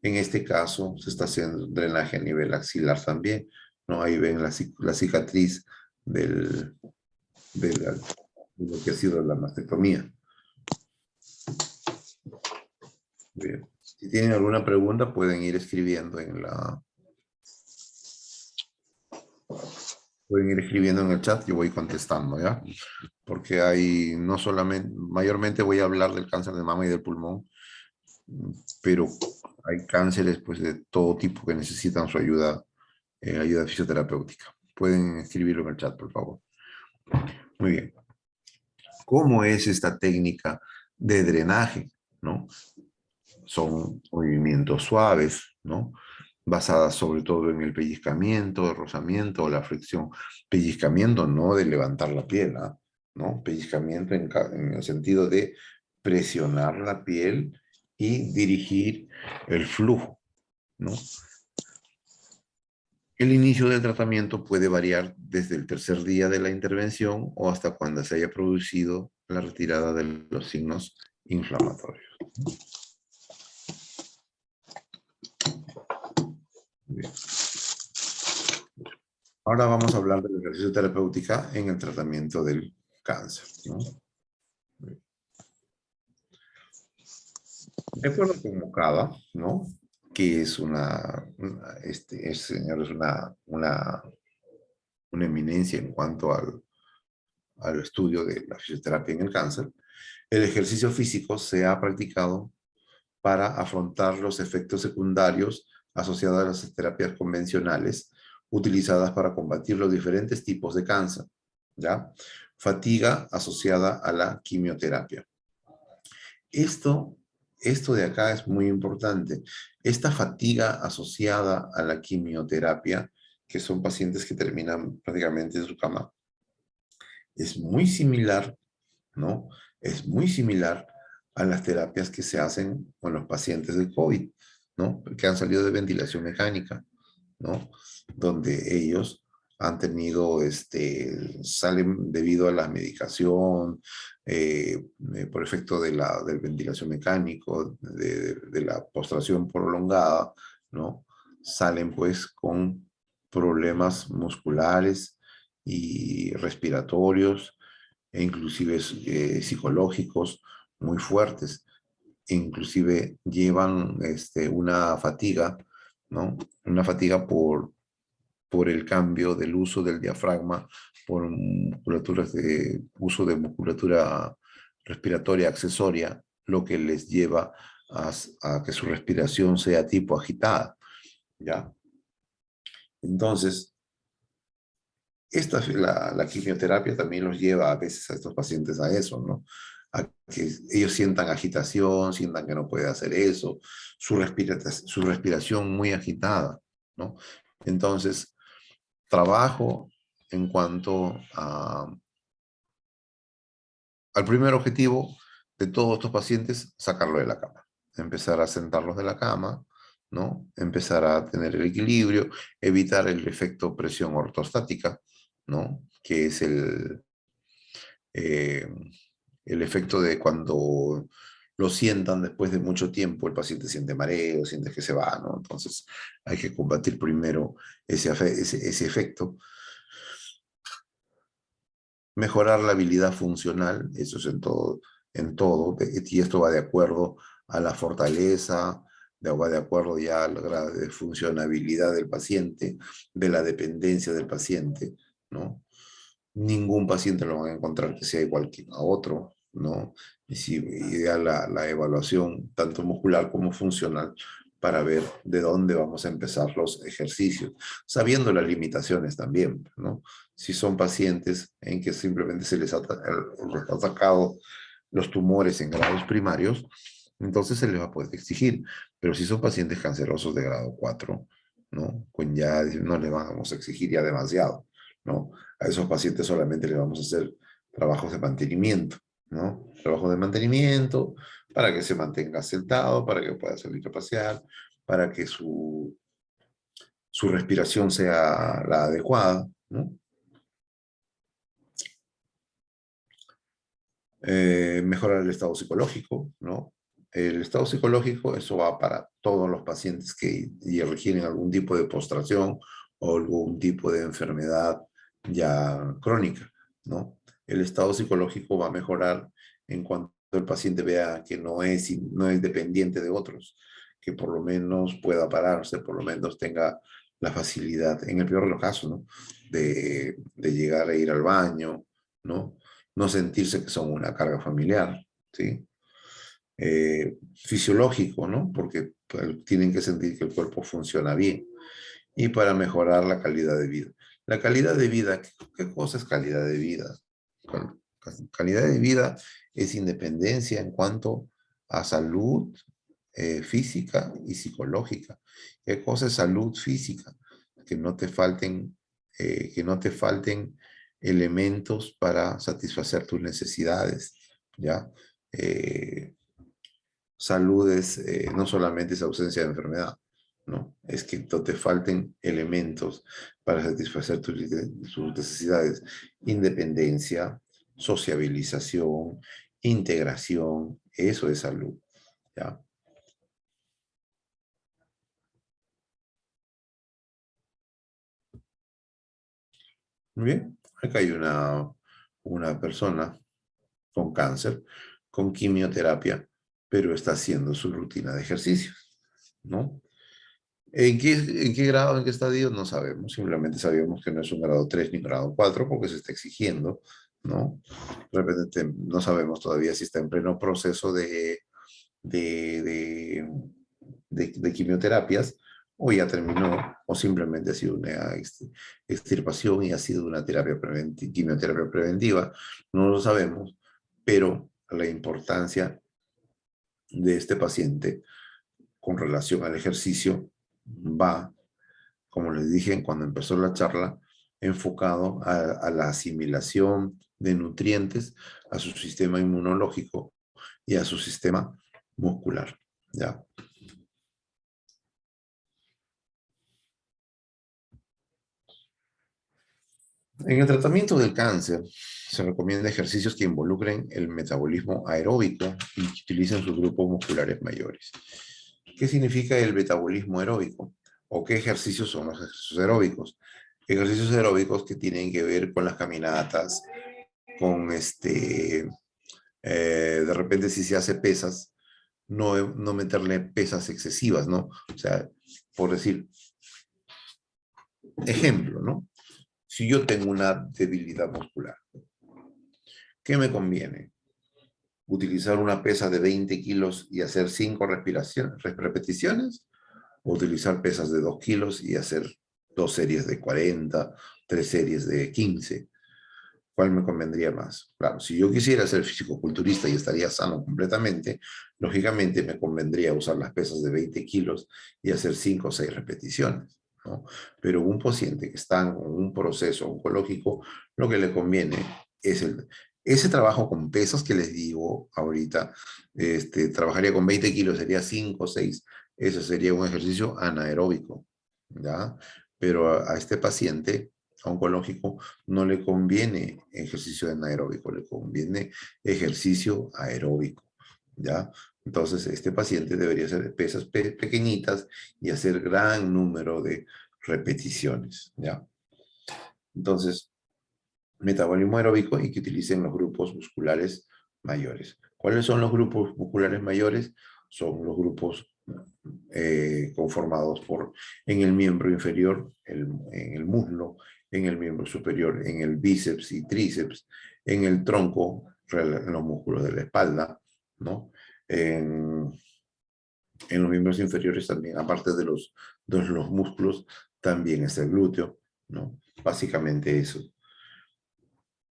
En este caso se está haciendo drenaje a nivel axilar también, ¿no? Ahí ven la cicatriz del, de lo que ha sido la mastectomía. Bien. Si tienen alguna pregunta, pueden ir escribiendo pueden ir escribiendo en el chat, yo voy contestando, ¿ya? Porque hay, no solamente, mayormente voy a hablar del cáncer de mama y del pulmón, pero hay cánceres pues de todo tipo que necesitan su ayuda, ayuda fisioterapéutica. Pueden escribirlo en el chat, por favor. Muy bien. ¿Cómo es esta técnica de drenaje? ¿No? Son movimientos suaves, ¿no? Basadas sobre todo en el pellizcamiento, el rozamiento o la fricción. Pellizcamiento no de levantar la piel, ¿ah? ¿No? Pellizcamiento en el sentido de presionar la piel y dirigir el flujo, ¿no? El inicio del tratamiento puede variar desde el tercer día de la intervención o hasta cuando se haya producido la retirada de los signos inflamatorios. Bien. Ahora vamos a hablar de la ejercicio terapéutica en el tratamiento del cáncer, ¿no? De acuerdo con Mocaba, ¿no? Que es señor es una eminencia en cuanto al estudio de la fisioterapia en el cáncer, el ejercicio físico se ha practicado para afrontar los efectos secundarios asociados a las terapias convencionales utilizadas para combatir los diferentes tipos de cáncer, ¿ya? Fatiga asociada a la quimioterapia. Esto, esto de acá es muy importante. Esta fatiga asociada a la quimioterapia, que son pacientes que terminan prácticamente en su cama, es muy similar, ¿no? Es muy similar a las terapias que se hacen con los pacientes de COVID, ¿no? Que han salido de ventilación mecánica, ¿no? Donde ellos han tenido, salen debido a la medicación, por efecto de del ventilación mecánico, de la postración prolongada, ¿no? Salen pues con problemas musculares y respiratorios e inclusive psicológicos muy fuertes. Inclusive llevan una fatiga, ¿no? Una fatiga por el cambio del uso del diafragma, por musculaturas de uso de musculatura respiratoria accesoria, lo que les lleva a que su respiración sea tipo agitada, ¿ya? Entonces, la quimioterapia también los lleva a veces a estos pacientes a eso, ¿no? A que ellos sientan agitación, sientan que no puede hacer eso, su respiración muy agitada, ¿no? Entonces, trabajo en cuanto al primer objetivo de todos estos pacientes, sacarlo de la cama. Empezar a sentarlos de la cama, ¿no? Empezar a tener el equilibrio, evitar el efecto presión ortostática, ¿no? Que es eh, el efecto de cuando lo sientan después de mucho tiempo, el paciente siente mareo, siente que se va, ¿no? Entonces hay que combatir primero ese efecto. Mejorar la habilidad funcional, eso es en todo, y esto va de acuerdo a la fortaleza, va de acuerdo ya al grado de funcionabilidad del paciente, de la dependencia del paciente, ¿no? Ningún paciente lo van a encontrar que sea igual que a otro, ¿no? Y si ideal la evaluación, tanto muscular como funcional, para ver de dónde vamos a empezar los ejercicios, sabiendo las limitaciones también, ¿no? Si son pacientes en que simplemente se les ha atacado los tumores en grados primarios, entonces se les va a poder exigir. Pero si son pacientes cancerosos de grado 4, ¿no? Pues ya no le vamos a exigir ya demasiado, ¿no? A esos pacientes solamente les vamos a hacer trabajos de mantenimiento, ¿no? Trabajos de mantenimiento para que se mantenga sentado, para que pueda salir a pasear, para que su respiración sea la adecuada, ¿no? Mejorar el estado psicológico, ¿no? El estado psicológico, eso va para todos los pacientes que ya requieren algún tipo de postración o algún tipo de enfermedad ya crónica, ¿no? El estado psicológico va a mejorar en cuanto el paciente vea que no es dependiente de otros, que por lo menos pueda pararse, por lo menos tenga la facilidad, en el peor de los casos, ¿no? De llegar a ir al baño, ¿no? No sentirse que son una carga familiar, ¿sí? Fisiológico, ¿no? Porque pues, tienen que sentir que el cuerpo funciona bien. Y para mejorar la calidad de vida. La calidad de vida, ¿qué cosa es calidad de vida? Calidad de vida es independencia en cuanto a salud física y psicológica. ¿Qué cosa es salud física? Que no te falten elementos para satisfacer tus necesidades, ¿ya? Eh, Salud es, no solamente es ausencia de enfermedad, ¿no? Es que no te falten elementos para satisfacer tus necesidades. Independencia, sociabilización, integración, eso es salud, ¿ya? Muy bien, acá hay una persona con cáncer, con quimioterapia, pero está haciendo su rutina de ejercicios, ¿no? En qué grado, en qué estadio? No sabemos. Simplemente sabemos que no es un grado 3 ni un grado 4 porque se está exigiendo, ¿no? De repente no sabemos todavía si está en pleno proceso de, de, de quimioterapias o ya terminó o simplemente ha sido una extirpación y ha sido una quimioterapia preventiva. No lo sabemos, pero la importancia de este paciente con relación al ejercicio va, como les dije cuando empezó la charla, enfocado a la asimilación de nutrientes, a su sistema inmunológico y a su sistema muscular. ¿Ya? En el tratamiento del cáncer se recomienda ejercicios que involucren el metabolismo aeróbico y que utilicen sus grupos musculares mayores. ¿Qué significa el metabolismo aeróbico? ¿O qué ejercicios son los ejercicios aeróbicos? Ejercicios aeróbicos que tienen que ver con las caminatas, con de repente si se hace pesas, no meterle pesas excesivas, ¿no? O sea, por decir, ejemplo, ¿no? Si yo tengo una debilidad muscular, ¿qué me conviene? ¿Utilizar una pesa de 20 kilos y hacer 5 repeticiones? ¿O utilizar pesas de 2 kilos y hacer 2 series de 40, 3 series de 15? ¿Cuál me convendría más? Claro, si yo quisiera ser fisicoculturista y estaría sano completamente, lógicamente me convendría usar las pesas de 20 kilos y hacer 5 o 6 repeticiones, ¿no? Pero un paciente que está en un proceso oncológico, lo que le conviene es ese trabajo con pesas que les digo ahorita, trabajaría con 20 kilos, sería 5 o 6, eso sería un ejercicio anaeróbico, ¿ya? Pero a este paciente oncológico no le conviene ejercicio anaeróbico, le conviene ejercicio aeróbico, ¿ya? Entonces, este paciente debería hacer pesas pequeñitas y hacer gran número de repeticiones, ¿ya? Entonces, metabolismo aeróbico y que utilicen los grupos musculares mayores. ¿Cuáles son los grupos musculares mayores? Son los grupos conformados por en el miembro inferior, en el muslo, en el miembro superior, en el bíceps y tríceps, en el tronco, en los músculos de la espalda, ¿no? En los miembros inferiores también, aparte de los músculos, también está el glúteo, ¿no? Básicamente eso.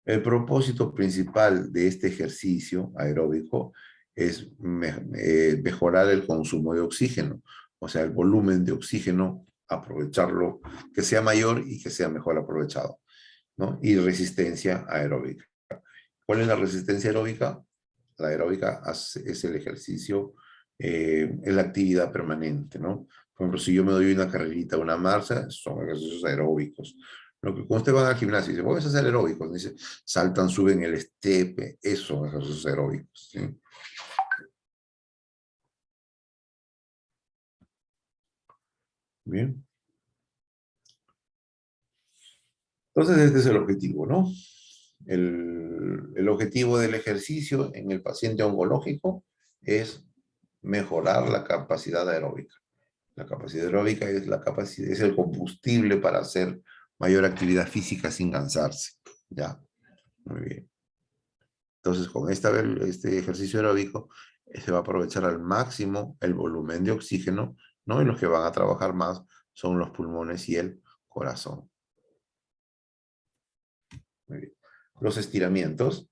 El propósito principal de este ejercicio aeróbico es mejorar el consumo de oxígeno, o sea, el volumen de oxígeno, aprovecharlo, que sea mayor y que sea mejor aprovechado, ¿no? Y resistencia aeróbica. ¿Cuál es la resistencia aeróbica? La aeróbica es el ejercicio, es la actividad permanente, ¿no? Por ejemplo, si yo me doy una carrerita, una marcha, son ejercicios aeróbicos. Lo que cuando usted va al gimnasio y dice, voy a hacer aeróbicos, dice, saltan, suben el estepe, eso son ejercicios aeróbicos, ¿sí? Bien. Entonces, este es el objetivo, ¿no? El objetivo del ejercicio en el paciente oncológico es mejorar la capacidad aeróbica. La capacidad aeróbica es, es el combustible para hacer mayor actividad física sin cansarse. Ya, muy bien. Entonces, con este ejercicio aeróbico se va a aprovechar al máximo el volumen de oxígeno, ¿no? Y los que van a trabajar más son los pulmones y el corazón. Muy bien. Los estiramientos.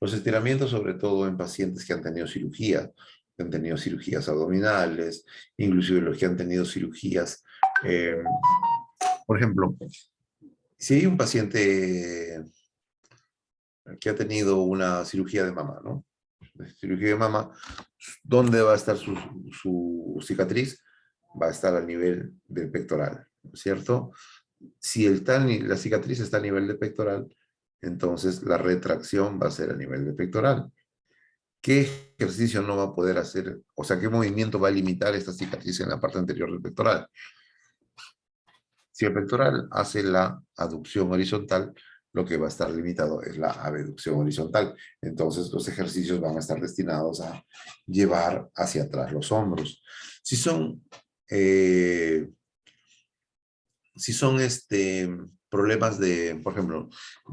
Los estiramientos, sobre todo en pacientes que han tenido cirugía, que han tenido cirugías abdominales, inclusive los que han tenido cirugías, eh, por ejemplo, si hay un paciente que ha tenido una cirugía de mama, ¿no? Cirugía de mama, ¿dónde va a estar su cicatriz? Va a estar a nivel del pectoral, ¿cierto? Si la cicatriz está a nivel de pectoral, entonces la retracción va a ser a nivel de pectoral. ¿Qué ejercicio no va a poder hacer? O sea, ¿qué movimiento va a limitar esta cicatriz en la parte anterior del pectoral? Si el pectoral hace la aducción horizontal, lo que va a estar limitado es la abducción horizontal. Entonces, los ejercicios van a estar destinados a llevar hacia atrás los hombros. Si son, eh, si son problemas de, por ejemplo,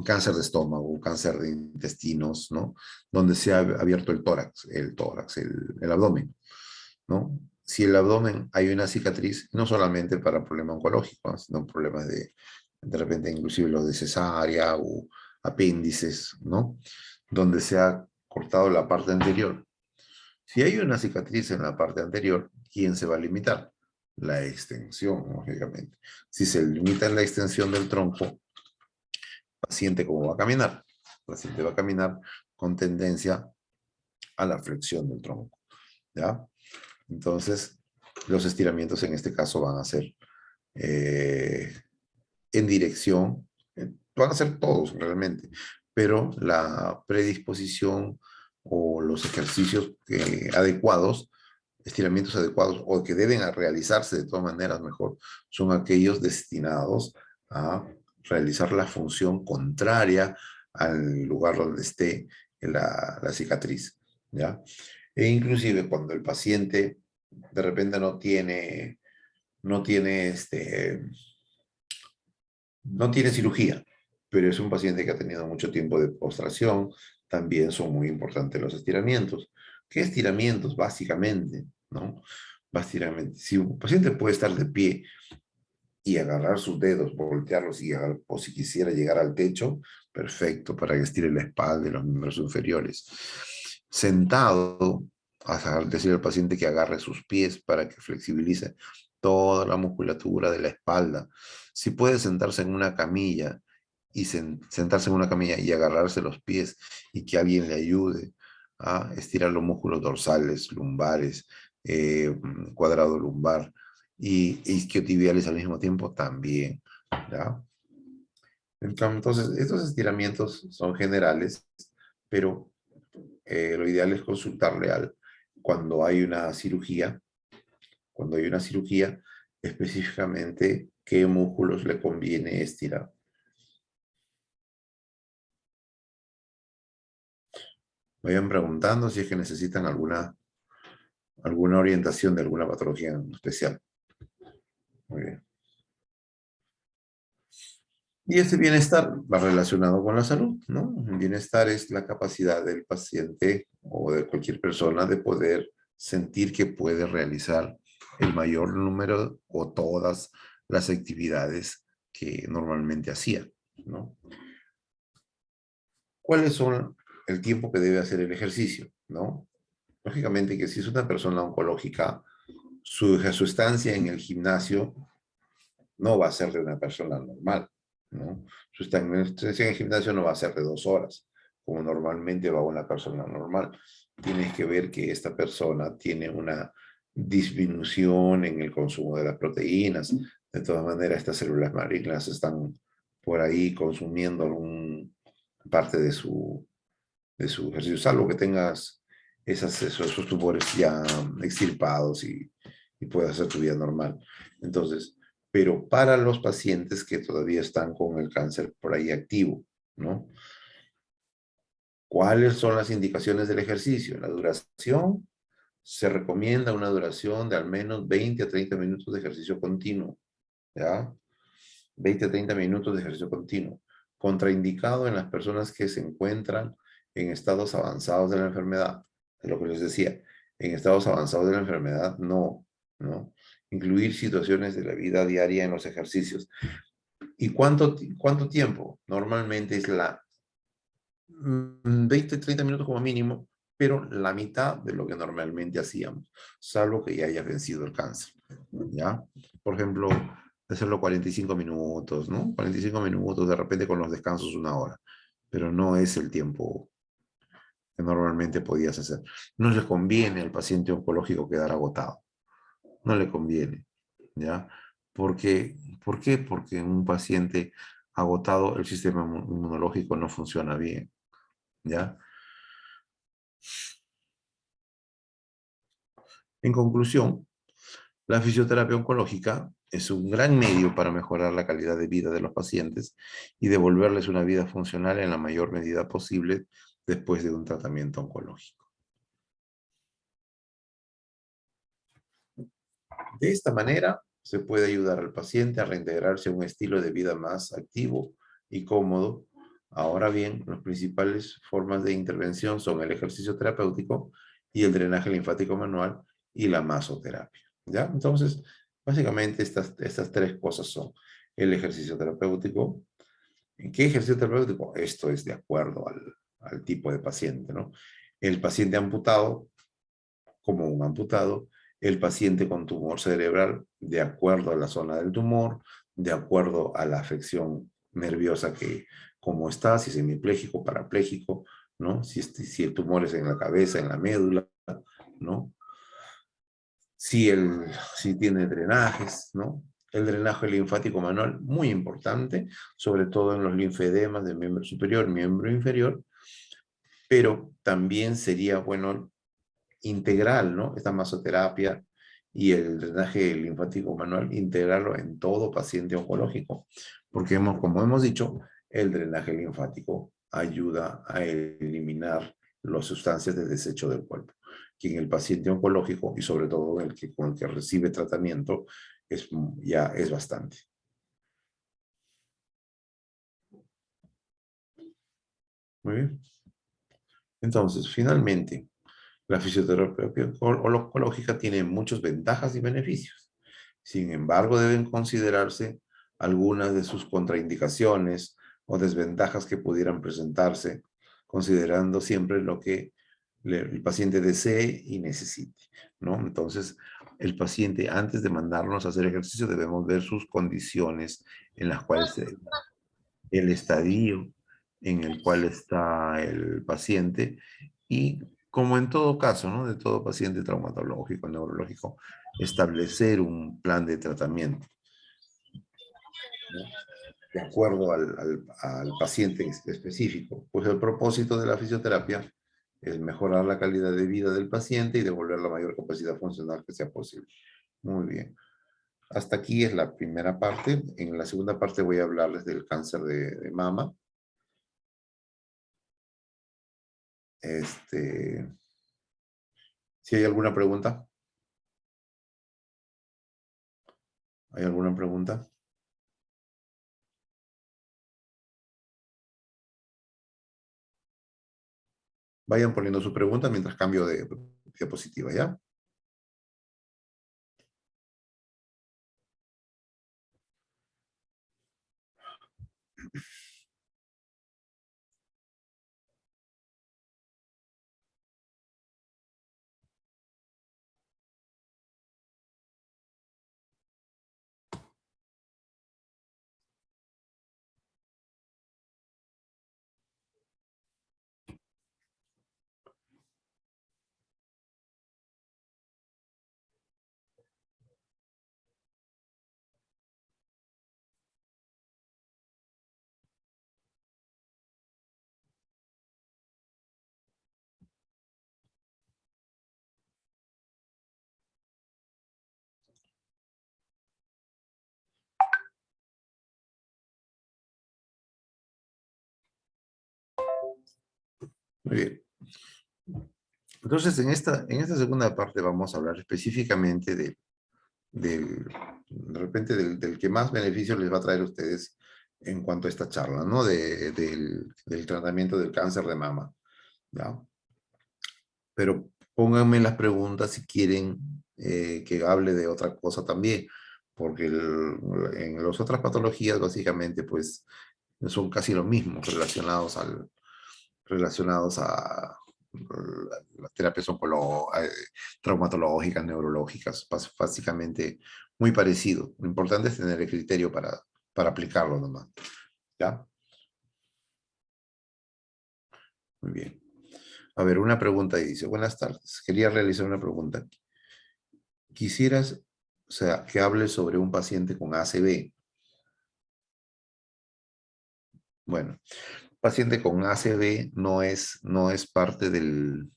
cáncer de estómago, cáncer de intestinos, ¿no? Donde se ha abierto el abdomen, ¿no? Si el abdomen hay una cicatriz, no solamente para problemas oncológicos, sino problemas de repente inclusive los de cesárea o apéndices, ¿no? Donde se ha cortado la parte anterior. Si hay una cicatriz en la parte anterior, ¿quién se va a limitar? La extensión, lógicamente. Si se limita en la extensión del tronco, el paciente cómo va a caminar. El paciente va a caminar con tendencia a la flexión del tronco, ¿ya? Entonces, los estiramientos en este caso van a ser eh, en dirección, van a ser todos realmente, pero la predisposición o los ejercicios adecuados, estiramientos adecuados o que deben realizarse de todas maneras mejor, son aquellos destinados a realizar la función contraria al lugar donde esté la cicatriz, ¿ya? E inclusive cuando el paciente de repente no tiene cirugía, pero es un paciente que ha tenido mucho tiempo de postración, también son muy importantes los estiramientos. ¿Qué estiramientos? Básicamente, ¿no? Básicamente, si un paciente puede estar de pie y agarrar sus dedos, voltearlos o si quisiera llegar al techo, perfecto, para que estire la espalda y los miembros inferiores. Sentado, decir al paciente que agarre sus pies para que flexibilice toda la musculatura de la espalda. Si puede sentarse en una camilla y sentarse en una camilla y agarrarse los pies y que alguien le ayude a estirar los músculos dorsales, lumbares, cuadrado lumbar y isquiotibiales al mismo tiempo también, ¿ya? Entonces, estos estiramientos son generales, pero lo ideal es consultarle cuando hay una cirugía, cuando hay una cirugía, específicamente qué músculos le conviene estirar. Vayan preguntando si es que necesitan alguna orientación de alguna patología en especial. Muy bien. Y ese bienestar va relacionado con la salud, ¿no? El bienestar es la capacidad del paciente o de cualquier persona de poder sentir que puede realizar el mayor número o todas las actividades que normalmente hacía, ¿no? ¿Cuáles son el tiempo que debe hacer el ejercicio, ¿no? Lógicamente que si es una persona oncológica, su estancia en el gimnasio no va a ser de una persona normal, ¿no? Su estancia en el gimnasio no va a ser de 2 horas, como normalmente va una persona normal. Tienes que ver que esta persona tiene una disminución en el consumo de las proteínas. De todas maneras, estas células malignas están por ahí consumiendo algún parte de su ejercicio, salvo que tengas esos tumores ya extirpados y puedas hacer tu vida normal. Entonces, pero para los pacientes que todavía están con el cáncer por ahí activo, ¿no? ¿Cuáles son las indicaciones del ejercicio? La duración, se recomienda una duración de al menos 20 a 30 minutos de ejercicio continuo, ¿ya? 20 a 30 minutos de ejercicio continuo. Contraindicado en las personas que se encuentran en estados avanzados de la enfermedad. Es lo que les decía. En estados avanzados de la enfermedad, no, ¿no? Incluir situaciones de la vida diaria en los ejercicios. ¿Y cuánto tiempo? Normalmente es 20, 30 minutos como mínimo, pero la mitad de lo que normalmente hacíamos, salvo que ya hayas vencido el cáncer, ¿ya? Por ejemplo, hacerlo 45 minutos, ¿no? 45 minutos, de repente con los descansos una hora, pero no es el tiempo que normalmente podías hacer. No le conviene al paciente oncológico quedar agotado, no le conviene, ¿ya? Porque, ¿por qué? Porque en un paciente agotado el sistema inmunológico no funciona bien, ¿ya? En conclusión, la fisioterapia oncológica es un gran medio para mejorar la calidad de vida de los pacientes y devolverles una vida funcional en la mayor medida posible después de un tratamiento oncológico. De esta manera, se puede ayudar al paciente a reintegrarse a un estilo de vida más activo y cómodo. Ahora bien, las principales formas de intervención son el ejercicio terapéutico y el drenaje linfático manual y la masoterapia, ¿ya? Entonces, básicamente estas tres cosas son el ejercicio terapéutico. ¿En qué ejercicio terapéutico? Esto es de acuerdo al tipo de paciente, ¿no? El paciente amputado como un amputado, el paciente con tumor cerebral, de acuerdo a la zona del tumor, de acuerdo a la afección nerviosa que, como está, si es hemipléjico, parapléjico, ¿no? Si el tumor es en la cabeza, en la médula, ¿no? Si tiene drenajes, ¿no? El drenaje linfático manual, muy importante, sobre todo en los linfedemas del miembro superior, miembro inferior, pero también sería bueno integral, ¿no? Esta masoterapia y el drenaje linfático manual, integrarlo en todo paciente oncológico, porque como hemos dicho, el drenaje linfático ayuda a eliminar las sustancias de desecho del cuerpo, que en el paciente oncológico y sobre todo con el que recibe tratamiento ya es bastante. Muy bien. Entonces, finalmente, la fisioterapia oncológica tiene muchas ventajas y beneficios. Sin embargo, deben considerarse algunas de sus contraindicaciones o desventajas que pudieran presentarse, considerando siempre lo que el paciente desee y necesite, ¿no? Entonces, el paciente, antes de mandarnos a hacer ejercicio, debemos ver sus condiciones en las cuales el estadio en el cual está el paciente y, como en todo caso, ¿no? De todo paciente traumatológico, neurológico, establecer un plan de tratamiento, ¿no? De acuerdo al paciente específico. Pues el propósito de la fisioterapia es mejorar la calidad de vida del paciente y devolver la mayor capacidad funcional que sea posible. Muy bien. Hasta aquí es la primera parte. En la segunda parte voy a hablarles del cáncer de mama. Este, si hay alguna pregunta, ¿hay alguna pregunta? Vayan poniendo su pregunta mientras cambio de diapositiva, ¿ya? Muy bien. Entonces, en esta segunda parte vamos a hablar específicamente de repente del que más beneficios les va a traer a ustedes en cuanto a esta charla, ¿no? Del tratamiento del cáncer de mama, ¿ya? Pero pónganme las preguntas si quieren que hable de otra cosa también, porque en las otras patologías, básicamente, pues, son casi lo mismo relacionados a las terapias traumatológicas, neurológicas, básicamente muy parecido. Lo importante es tener el criterio para aplicarlo nomás. ¿Ya? Muy bien. A ver, una pregunta ahí dice, buenas tardes. Quería realizar una pregunta. Quisieras, o sea, que hables sobre un paciente con ACV. Bueno, paciente con ACV no es parte de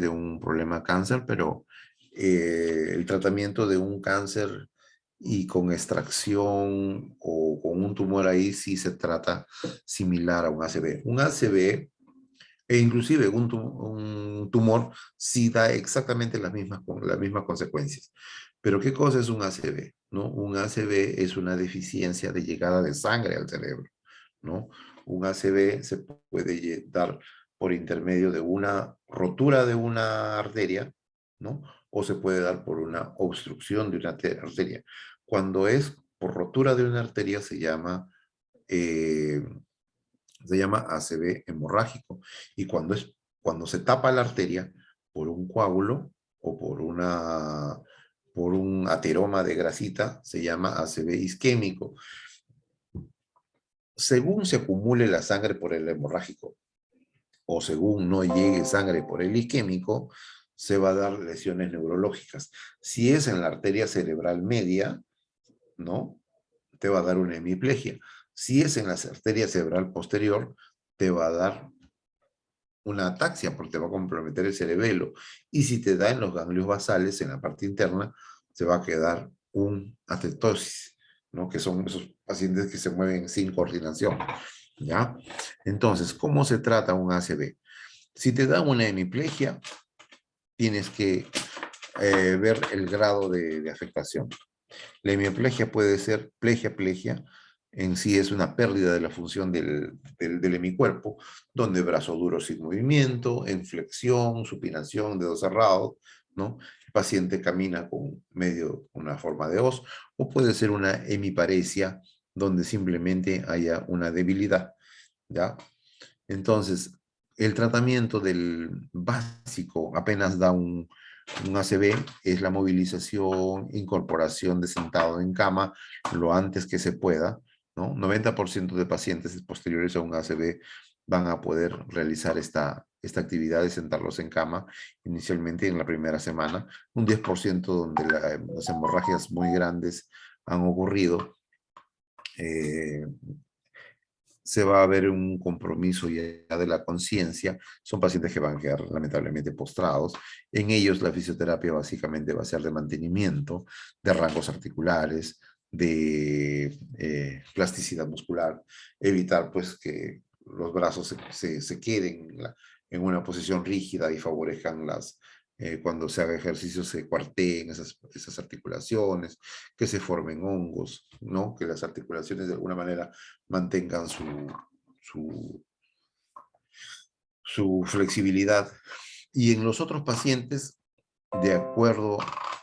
un problema cáncer, pero el tratamiento de un cáncer y con extracción o con un tumor ahí sí se trata similar a un ACV. Un ACV e inclusive un tumor sí da exactamente las mismas consecuencias. Pero ¿qué cosa es un ACV? ¿No? Un ACV es una deficiencia de llegada de sangre al cerebro, ¿no? Un ACV se puede dar por intermedio de una rotura de una arteria, ¿no? O se puede dar por una obstrucción de una arteria. Cuando es por rotura de una arteria eh, se llama ACV hemorrágico. Y cuando se tapa la arteria por un coágulo o por un ateroma de grasita, se llama ACV isquémico. Según se acumule la sangre por el hemorrágico o según no llegue sangre por el isquémico, se va a dar lesiones neurológicas. Si es en la arteria cerebral media, ¿no? Te va a dar una hemiplegia. Si es en la arteria cerebral posterior, te va a dar una ataxia porque te va a comprometer el cerebelo. Y si te da en los ganglios basales, en la parte interna, se va a quedar un atetosis, ¿no? Que son esos pacientes que se mueven sin coordinación, ¿ya? Entonces, ¿cómo se trata un ACV? Si te da una hemiplegia, tienes que ver el grado de afectación. La hemiplegia puede ser plegia, en sí es una pérdida de la función del hemicuerpo, donde brazo duro sin movimiento, en flexión, supinación, dedos cerrados, ¿no? El paciente camina con una forma de hoz, o puede ser una hemiparesia, donde simplemente haya una debilidad, ¿ya? Entonces, el tratamiento del básico apenas da un ACV, es la movilización, incorporación de sentado en cama lo antes que se pueda, ¿no? 90% de pacientes posteriores a un ACV van a poder realizar esta actividad de sentarlos en cama inicialmente en la primera semana, un 10% donde las hemorragias muy grandes han ocurrido, eh, se va a ver un compromiso ya de la conciencia. Son pacientes que van a quedar lamentablemente postrados. En ellos la fisioterapia básicamente va a ser de mantenimiento de rangos articulares, de plasticidad muscular, evitar pues que los brazos se queden en una posición rígida y favorezcan cuando se haga ejercicio se cuarteen esas articulaciones, que se formen hongos, ¿no? Que las articulaciones de alguna manera mantengan su, su flexibilidad. Y en los otros pacientes,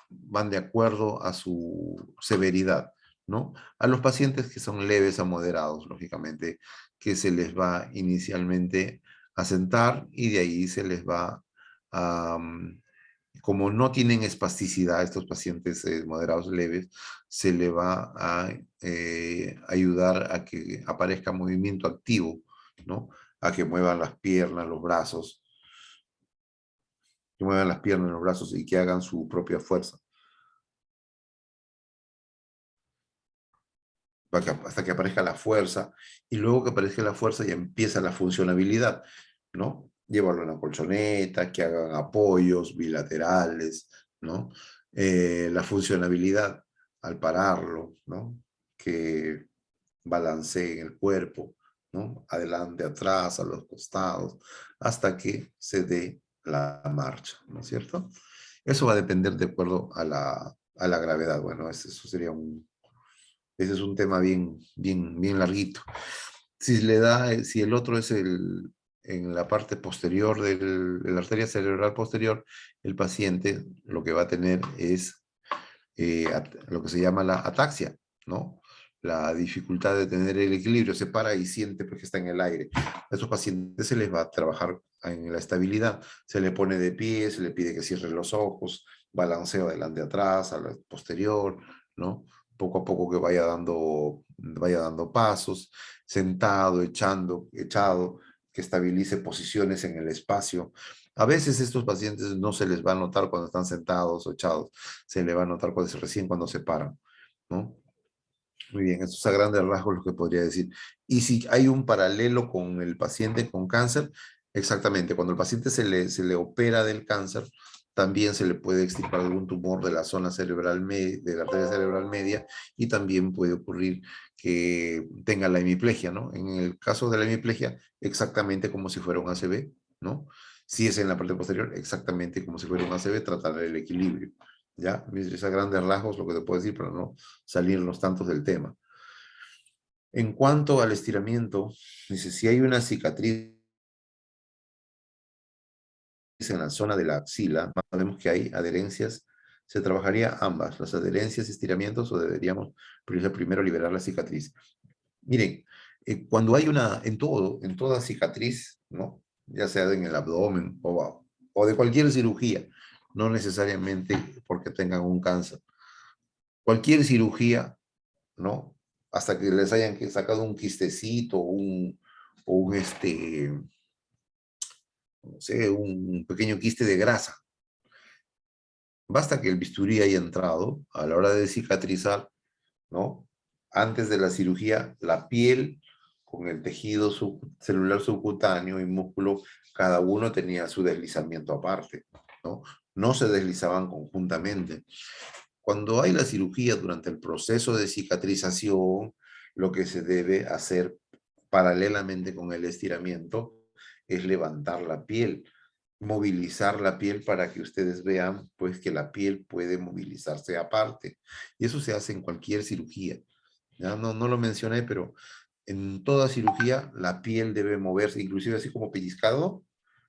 van de acuerdo a su severidad, ¿no? A los pacientes que son leves a moderados, lógicamente, que se les va inicialmente a sentar y de ahí se les va a, como no tienen espasticidad, estos pacientes moderados leves, se le va a ayudar a que aparezca movimiento activo, ¿no? A que muevan las piernas, los brazos, que muevan las piernas, los brazos y que hagan su propia fuerza. Hasta que aparezca la fuerza, y luego que aparezca la fuerza ya empieza la funcionabilidad, ¿no? Llevarlo a una colchoneta, que hagan apoyos bilaterales, ¿no? La funcionabilidad al pararlo, ¿no? Que balanceen el cuerpo, ¿no? Adelante, atrás, a los costados, hasta que se dé la marcha, ¿no es cierto? Eso va a depender de acuerdo a la gravedad. Bueno, eso sería ese es un tema bien larguito. Si le da, si el otro es en la parte posterior de la arteria cerebral posterior, el paciente lo que va a tener es lo que se llama la ataxia, ¿no? La dificultad de tener el equilibrio, se para y siente porque está en el aire. A estos pacientes se les va a trabajar en la estabilidad, se le pone de pie, se le pide que cierre los ojos, balanceo adelante atrás, a la posterior, ¿no? Poco a poco que vaya dando pasos, sentado, echado, que estabilice posiciones en el espacio. A veces estos pacientes no se les va a notar cuando están sentados o echados, se le va a notar recién cuando se paran, ¿no? Muy bien, esto es a grandes rasgos lo que podría decir. Y si hay un paralelo con el paciente con cáncer, exactamente, cuando el paciente se le opera del cáncer, también se le puede extirpar algún tumor de la zona cerebral, de la arteria cerebral media, y también puede ocurrir que tenga la hemiplegia, ¿no? En el caso de la hemiplegia, exactamente como si fuera un ACV, ¿no? Si es en la parte posterior, exactamente como si fuera un ACV, tratar el equilibrio. ¿Ya? Es a grandes rasgos lo que te puedo decir, pero no salirnos tantos del tema. En cuanto al estiramiento, dice, si hay una cicatriz en la zona de la axila, sabemos que hay adherencias, se trabajaría ambas, las adherencias y estiramientos, o deberíamos primero liberar la cicatriz. Miren, cuando hay en toda cicatriz, ¿no? Ya sea en el abdomen o de cualquier cirugía, no necesariamente porque tengan un cáncer. Cualquier cirugía, ¿no? Hasta que les hayan sacado un quistecito o no sé, un pequeño quiste de grasa. Basta que el bisturí haya entrado a la hora de cicatrizar, ¿no? Antes de la cirugía, la piel con el tejido celular subcutáneo y músculo, cada uno tenía su deslizamiento aparte, ¿no? No se deslizaban conjuntamente. Cuando hay la cirugía durante el proceso de cicatrización, lo que se debe hacer paralelamente con el estiramiento es levantar la piel, movilizar la piel para que ustedes vean pues que la piel puede movilizarse aparte. Y eso se hace en cualquier cirugía. Ya no lo mencioné, pero en toda cirugía la piel debe moverse, inclusive así como pellizcado,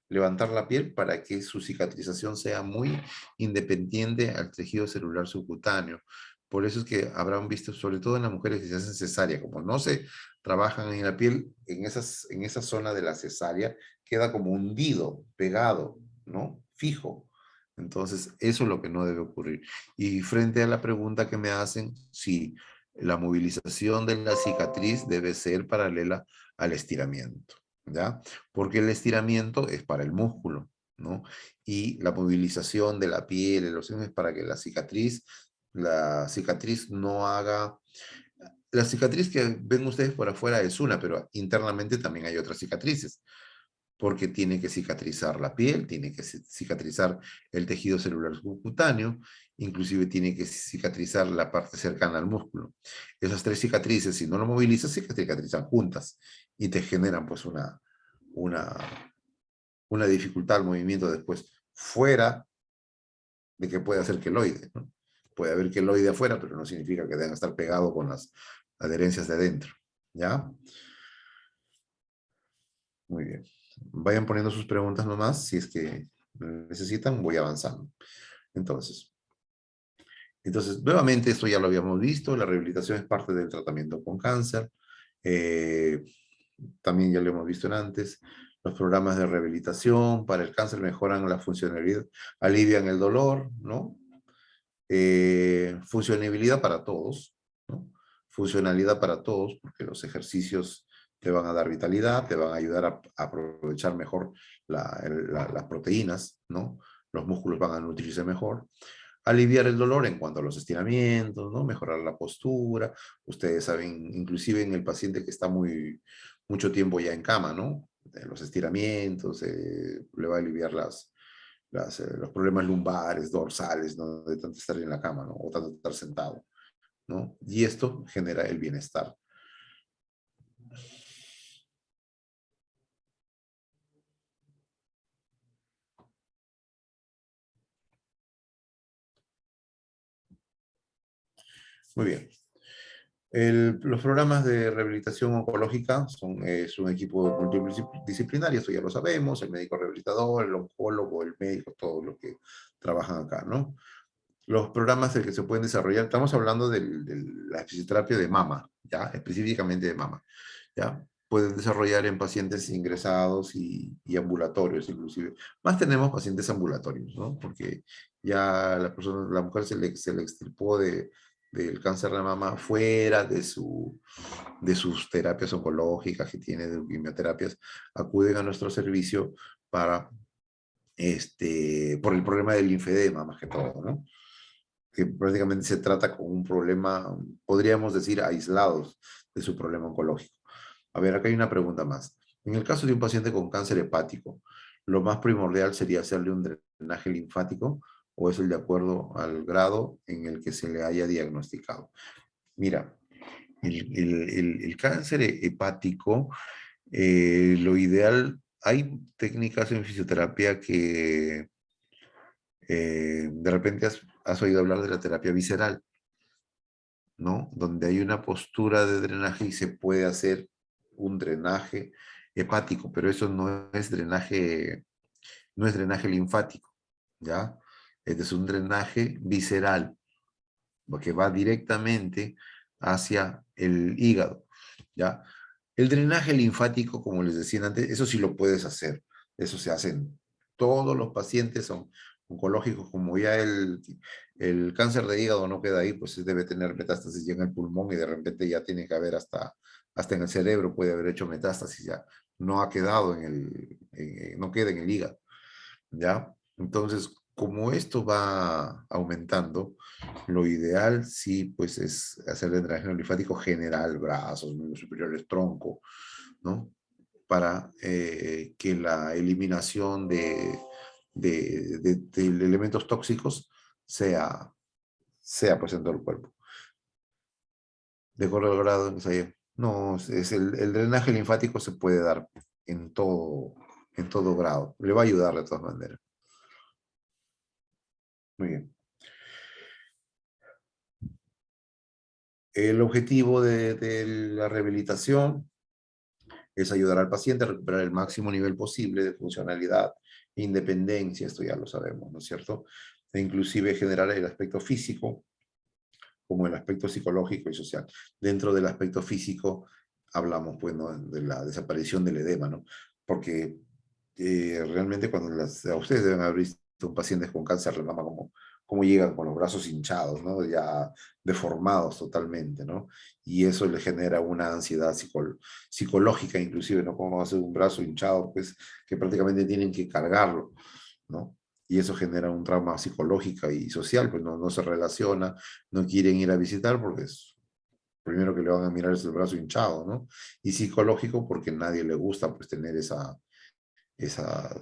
levantar la piel para que su cicatrización sea muy independiente al tejido celular subcutáneo. Por eso es que habrán visto, sobre todo en las mujeres que se hacen cesárea, como no se trabajan en la piel, en esa zona de la cesárea, queda como hundido, pegado, ¿no? Fijo. Entonces, eso es lo que no debe ocurrir. Y frente a la pregunta que me hacen, sí, la movilización de la cicatriz debe ser paralela al estiramiento, ¿ya? Porque el estiramiento es para el músculo, ¿no? Y la movilización de la piel, de los es para que la cicatriz no haga... La cicatriz que ven ustedes por afuera es una, pero internamente también hay otras cicatrices, porque tiene que cicatrizar la piel, tiene que cicatrizar el tejido celular subcutáneo, inclusive tiene que cicatrizar la parte cercana al músculo. Esas tres cicatrices, si no lo movilizas, se cicatrizan juntas y te generan pues una, una dificultad al movimiento después, fuera de que pueda ser queloide, ¿no? Puede haber queloide afuera, pero no significa que deben estar pegados con las adherencias de adentro, ¿ya? Muy bien. Vayan poniendo sus preguntas nomás, si es que necesitan, voy avanzando. Entonces, nuevamente, esto ya lo habíamos visto, la rehabilitación es parte del tratamiento con cáncer. Eh, También ya lo hemos visto en antes. Los programas de rehabilitación para el cáncer mejoran la funcionalidad, alivian el dolor, ¿no? Funcionalidad para todos, ¿no? Funcionalidad para todos, porque los ejercicios te van a dar vitalidad, te van a ayudar a aprovechar mejor las proteínas, ¿no? Los músculos van a nutrirse mejor. Aliviar el dolor en cuanto a los estiramientos, ¿no? Mejorar la postura. Ustedes saben, inclusive en el paciente que está mucho tiempo ya en cama, ¿no? Los estiramientos, le va a aliviar los problemas lumbares, dorsales, ¿no? De tanto estar en la cama, ¿no? O tanto estar sentado, ¿no? Y esto genera el bienestar. Muy bien. Los programas de rehabilitación oncológica es un equipo multidisciplinario, eso ya lo sabemos, el médico rehabilitador, el oncólogo, el médico, todos los que trabajan acá, ¿no? Los programas que se pueden desarrollar, estamos hablando de la fisioterapia de mama, ¿ya? Específicamente de mama, ¿ya? Pueden desarrollar en pacientes ingresados y ambulatorios, inclusive. Más tenemos pacientes ambulatorios, ¿no? Porque ya la mujer se le extirpó del cáncer de mama fuera de sus terapias oncológicas que tiene, de quimioterapias, acuden a nuestro servicio para, por el problema del linfedema, más que todo, ¿no? Que prácticamente se trata con un problema, podríamos decir, aislados de su problema oncológico. A ver, acá hay una pregunta más. En el caso de un paciente con cáncer hepático, ¿lo más primordial sería hacerle un drenaje linfático o es el de acuerdo al grado en el que se le haya diagnosticado? Mira, el cáncer hepático, lo ideal, hay técnicas en fisioterapia que de repente has oído hablar de la terapia visceral, ¿no? Donde hay una postura de drenaje y se puede hacer un drenaje hepático, pero eso no es drenaje linfático, ¿ya? Es un drenaje visceral, que va directamente hacia el hígado, ¿ya? El drenaje linfático, como les decía antes, eso sí lo puedes hacer. Eso se hace en todos los pacientes oncológicos, como ya el cáncer de hígado no queda ahí, pues debe tener metástasis ya en el pulmón y de repente ya tiene que haber hasta en el cerebro puede haber hecho metástasis ya. No ha quedado no queda en el hígado, ¿ya? Entonces, como esto va aumentando, lo ideal sí, pues es hacer el drenaje linfático general, brazos, miembros superiores, tronco, ¿no? Para que la eliminación de elementos tóxicos sea pues en todo el cuerpo. De acuerdo al grado en que se haya. No, el drenaje linfático se puede dar en todo grado. Le va a ayudar de todas maneras. Muy bien. El objetivo de la rehabilitación es ayudar al paciente a recuperar el máximo nivel posible de funcionalidad e independencia, esto ya lo sabemos, ¿no es cierto? E inclusive generar el aspecto físico como el aspecto psicológico y social. Dentro del aspecto físico hablamos, pues, ¿no?, de la desaparición del edema, ¿no? Porque realmente a ustedes deben haber visto un paciente con cáncer de mama como llegan con los brazos hinchados, ¿no? Ya deformados totalmente, ¿no? Y eso le genera una ansiedad psicológica inclusive, ¿no? Como hacer un brazo hinchado, pues, que prácticamente tienen que cargarlo, ¿no? Y eso genera un trauma psicológico y social, pues no se relaciona, no quieren ir a visitar porque primero que le van a mirar es el brazo hinchado, ¿no? Y psicológico porque a nadie le gusta pues tener esas, esa,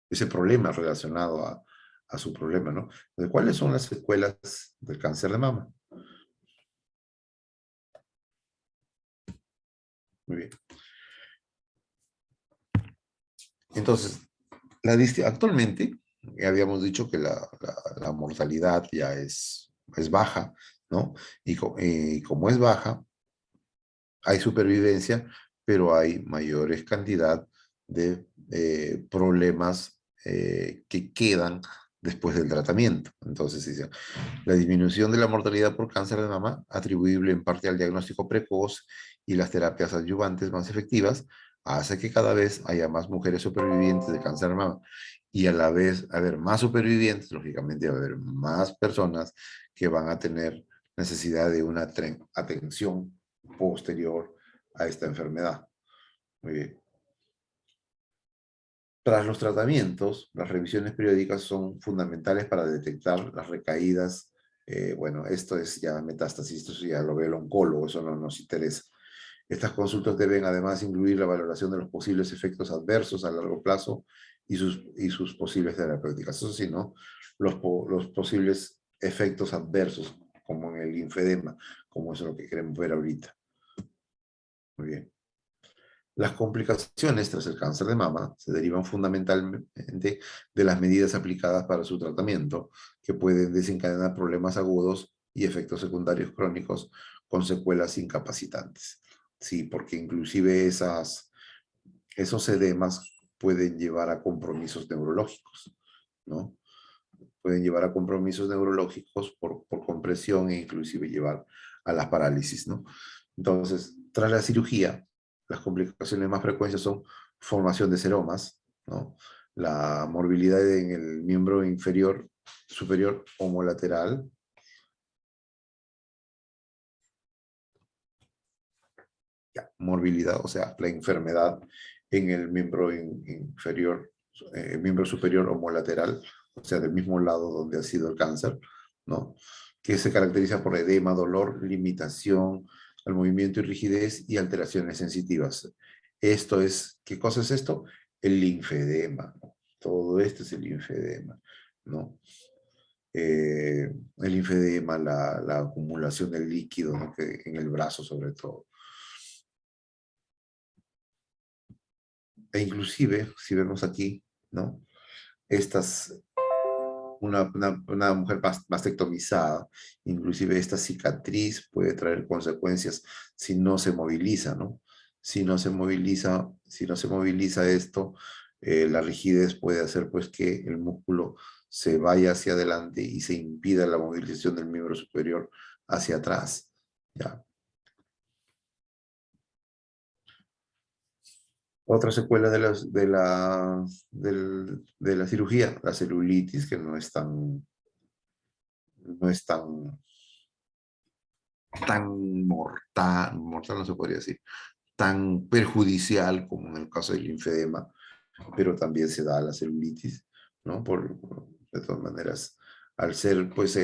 ese problema relacionado a su problema, ¿no? Entonces, ¿cuáles son las secuelas del cáncer de mama? Muy bien. Entonces, actualmente habíamos dicho que la mortalidad ya es baja, ¿no? Y como es baja, hay supervivencia, pero hay mayores cantidad de problemas que quedan después del tratamiento. Entonces, dice, la disminución de la mortalidad por cáncer de mama, atribuible en parte al diagnóstico precoz y las terapias adyuvantes más efectivas, hace que cada vez haya más mujeres supervivientes de cáncer de mama. Y a la vez, haber más supervivientes, lógicamente va a haber más personas que van a tener necesidad de una atención posterior a esta enfermedad. Muy bien. Tras los tratamientos, las revisiones periódicas son fundamentales para detectar las recaídas. Bueno, esto es ya metástasis, esto ya lo ve el oncólogo, eso no nos interesa. Estas consultas deben además incluir la valoración de los posibles efectos adversos a largo plazo y sus posibles terapéuticas. Eso sí, ¿no? Los posibles efectos adversos, como en el linfedema, como eso es lo que queremos ver ahorita. Muy bien. Las complicaciones tras el cáncer de mama se derivan fundamentalmente de las medidas aplicadas para su tratamiento, que pueden desencadenar problemas agudos y efectos secundarios crónicos con secuelas incapacitantes. Sí, porque inclusive esos edemas pueden llevar a compromisos neurológicos, ¿no? Pueden llevar a compromisos neurológicos por compresión e inclusive llevar a las parálisis, ¿no? Entonces, tras la cirugía, las complicaciones más frecuentes son formación de seromas, ¿no? La morbilidad en el miembro inferior, superior homolateral, ya, morbilidad, o sea, la enfermedad en el miembro inferior, miembro superior homolateral, o sea, del mismo lado donde ha sido el cáncer, ¿no? Que se caracteriza por edema, dolor, limitación al movimiento y rigidez y alteraciones sensitivas. Esto es, ¿qué cosa es esto? El linfedema, ¿no? Todo esto es el linfedema, ¿no? El linfedema, la acumulación del líquido, ¿no? Que en el brazo sobre todo. E inclusive, si vemos aquí, ¿no? Estas, una mujer mastectomizada, inclusive esta cicatriz puede traer consecuencias si no se moviliza, ¿no? Si no se moviliza esto, la rigidez puede hacer pues que el músculo se vaya hacia adelante y se impida la movilización del miembro superior hacia atrás, ¿ya? Otra secuela de la cirugía, la celulitis, que no es tan mortal no se podría decir, tan perjudicial como en el caso del linfedema, pero también se da la celulitis, ¿no? De todas maneras, al ser pues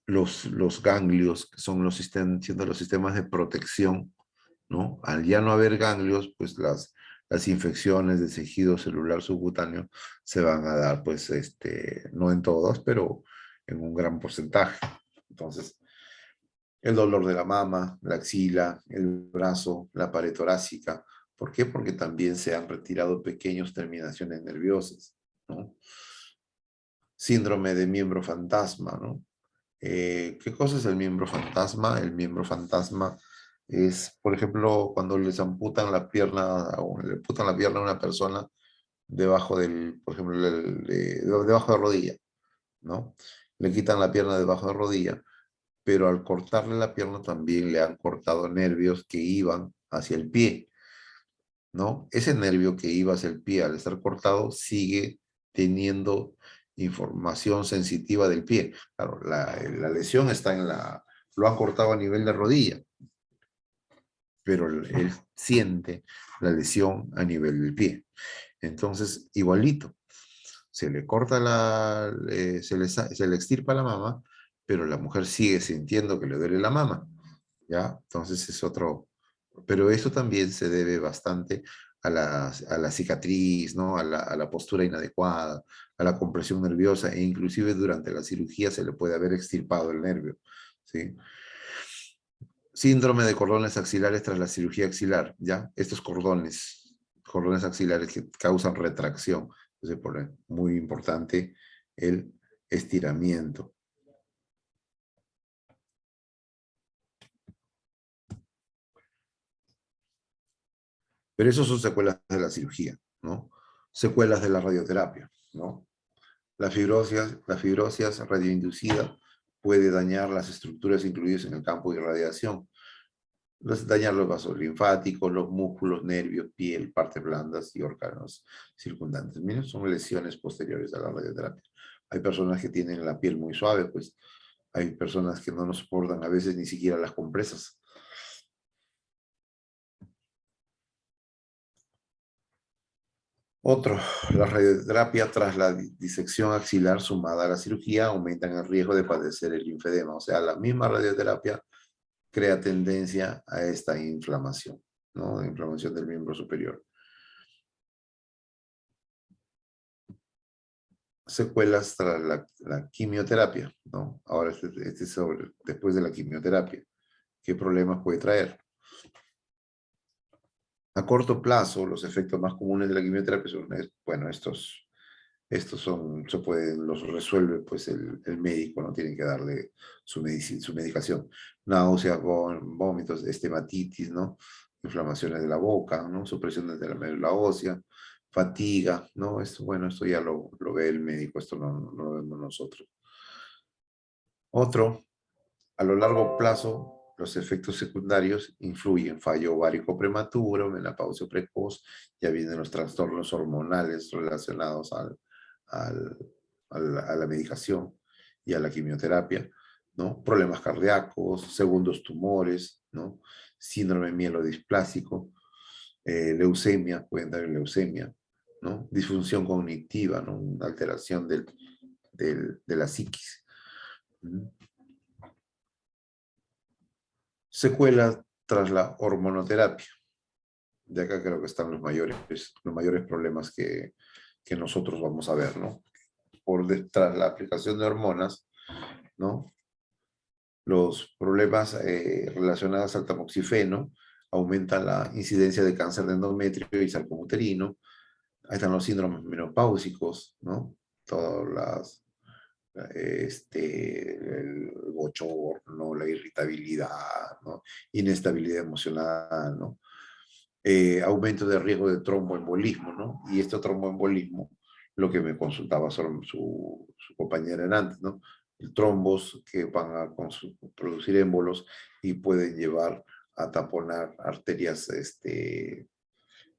los ganglios, que son siendo los sistemas de protección, ¿no? Al ya no haber ganglios, pues las infecciones de tejido celular subcutáneo se van a dar, pues, no en todas, pero en un gran porcentaje. Entonces, el dolor de la mama, la axila, el brazo, la pared torácica. ¿Por qué? Porque también se han retirado pequeñas terminaciones nerviosas, ¿no? Síndrome de miembro fantasma, ¿no? ¿Qué cosa es el miembro fantasma? El miembro fantasma es, por ejemplo, cuando les amputan la pierna o le amputan la pierna a una persona debajo por ejemplo, debajo de rodilla, ¿no? Le quitan la pierna debajo de rodilla, pero al cortarle la pierna también le han cortado nervios que iban hacia el pie, ¿no? Ese nervio que iba hacia el pie al estar cortado sigue teniendo información sensitiva del pie. Claro, la lesión está lo han cortado a nivel de rodilla, pero él siente la lesión a nivel del pie. Entonces, igualito, se le corta se le extirpa la mama, pero la mujer sigue sintiendo que le duele la mama, ¿ya? Entonces es otro, pero eso también se debe bastante a la cicatriz, ¿no? A la postura inadecuada, a la compresión nerviosa, e inclusive durante la cirugía se le puede haber extirpado el nervio, ¿sí? Síndrome de cordones axilares tras la cirugía axilar, ¿ya? Estos cordones axilares que causan retracción, entonces muy importante el estiramiento. Pero eso son secuelas de la cirugía, ¿no? Secuelas de la radioterapia, ¿no? La fibrosis radioinducida puede dañar las estructuras incluidas en el campo de irradiación, dañar los vasos linfáticos, los músculos, nervios, piel, partes blandas y órganos circundantes. Miren, son lesiones posteriores a la radioterapia. Hay personas que tienen la piel muy suave, pues hay personas que no nos soportan a veces ni siquiera las compresas. Otro, la radioterapia tras la disección axilar sumada a la cirugía aumentan el riesgo de padecer el linfedema. O sea, la misma radioterapia crea tendencia a esta inflamación, ¿no? Inflamación del miembro superior. Secuelas tras la quimioterapia, ¿no? Ahora este es sobre después de la quimioterapia. ¿Qué problemas puede traer? A corto plazo, los efectos más comunes de la quimioterapia son, bueno, estos son, los resuelve pues el médico, no tiene que darle su medicación. Náuseas, vómitos, estomatitis, ¿no? Inflamaciones de la boca, ¿no? Supresiones de la médula ósea, fatiga, ¿no? Esto, bueno, esto ya lo ve el médico, esto no lo vemos nosotros. Otro, a lo largo plazo, los efectos secundarios influyen, fallo ovárico prematuro, menopausia precoz, ya vienen los trastornos hormonales relacionados al, a la medicación y a la quimioterapia, ¿no? Problemas cardíacos, segundos tumores, ¿no? Síndrome mielodisplásico, leucemia, pueden dar leucemia, ¿no? Disfunción cognitiva, ¿no? Una alteración de la psiquis. ¿Mm? Secuelas tras la hormonoterapia. De acá creo que están los mayores problemas que nosotros vamos a ver, ¿no? Tras la aplicación de hormonas, ¿no? Los problemas relacionados al tamoxifeno aumentan la incidencia de cáncer de endometrio y sarcoma uterino. Ahí están los síndromes menopáusicos, ¿no? Todas el bochorno, la irritabilidad, ¿no? Inestabilidad emocional, ¿no? Aumento de riesgo de tromboembolismo, ¿no? Y este tromboembolismo, lo que me consultaba su compañera en antes, ¿no? El trombos que van a producir émbolos y pueden llevar a taponar arterias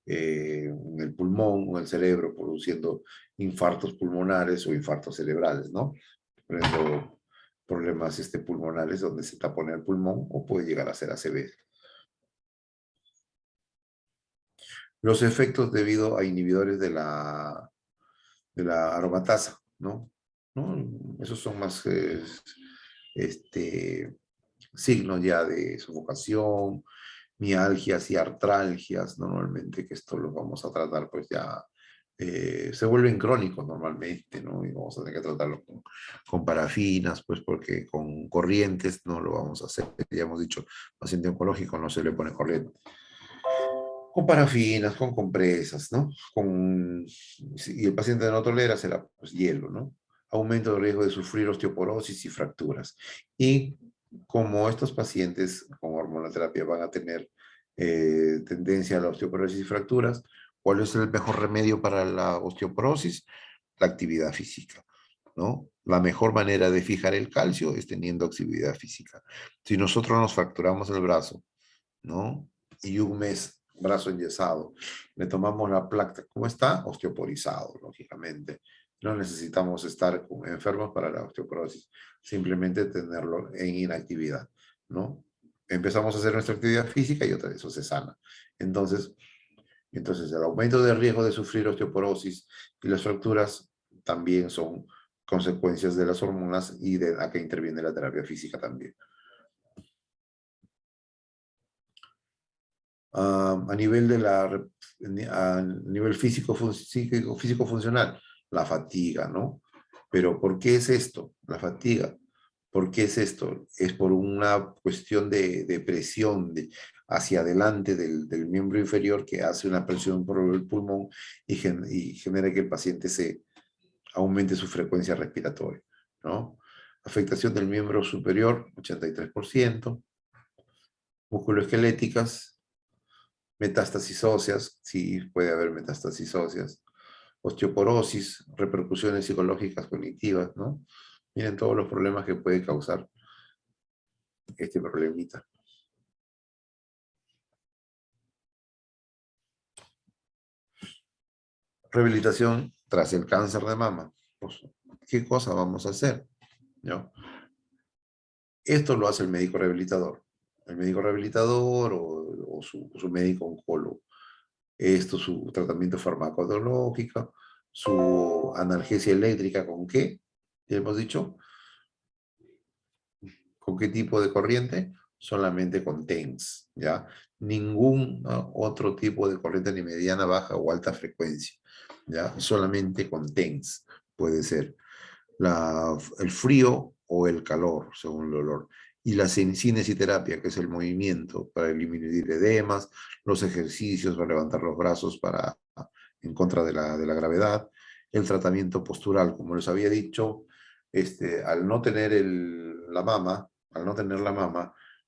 en el pulmón o en el cerebro, produciendo infartos pulmonares o infartos cerebrales, ¿no? Por ejemplo, problemas pulmonares donde se tapona el pulmón o puede llegar a ser ACV. Los efectos debido a inhibidores de la aromatasa, ¿no? ¿No? Esos son más signos ya de sofocación, mialgias y artralgias, normalmente, que esto lo vamos a tratar, pues ya se vuelven crónicos normalmente, ¿no? Y vamos a tener que tratarlo con parafinas, pues porque con corrientes no lo vamos a hacer. Ya hemos dicho, paciente oncológico no se le pone corriente. Con parafinas, con compresas, ¿no? Y el paciente no tolera, será pues hielo, ¿no? Aumento de riesgo de sufrir osteoporosis y fracturas. Y como estos pacientes con hormonoterapia van a tener tendencia a la osteoporosis y fracturas, ¿cuál es el mejor remedio para la osteoporosis? La actividad física, ¿no? La mejor manera de fijar el calcio es teniendo actividad física. Si nosotros nos fracturamos el brazo, ¿no? Y un mes, brazo enyesado, le tomamos la placa, ¿cómo está? Osteoporizado, lógicamente. No necesitamos estar enfermos para la osteoporosis, simplemente tenerlo en inactividad, ¿no? Empezamos a hacer nuestra actividad física y otra vez eso se sana. Entonces el aumento de riesgo de sufrir osteoporosis y las fracturas también son consecuencias de las hormonas y de a que interviene la terapia física también. A nivel a nivel físico funcional, la fatiga, ¿no? Pero ¿por qué es esto? La fatiga. ¿Por qué es esto? Es por una cuestión de presión hacia adelante del miembro inferior que hace una presión por el pulmón y genera que el paciente se aumente su frecuencia respiratoria, ¿no? Afectación del miembro superior, 83%. Musculoesqueléticas, metástasis óseas, sí puede haber metástasis óseas, osteoporosis, repercusiones psicológicas cognitivas, ¿no? Miren todos los problemas que puede causar este problemita. Rehabilitación tras el cáncer de mama. Pues, ¿qué cosa vamos a hacer? ¿No? Esto lo hace el médico rehabilitador. El médico rehabilitador o su médico oncólogo. Esto, su tratamiento farmacológico, su analgesia eléctrica, ¿con qué? Ya hemos dicho, ¿con qué tipo de corriente? Solamente con TENS, ¿ya? Ningún, ¿no?, otro tipo de corriente ni mediana, baja o alta frecuencia, ¿ya? Solamente con TENS puede ser el frío o el calor, según el olor. y la cinesiterapia, que es el movimiento para eliminar edemas, los ejercicios para levantar los brazos en contra de la gravedad, el tratamiento postural, como les había dicho, al no tener la mama,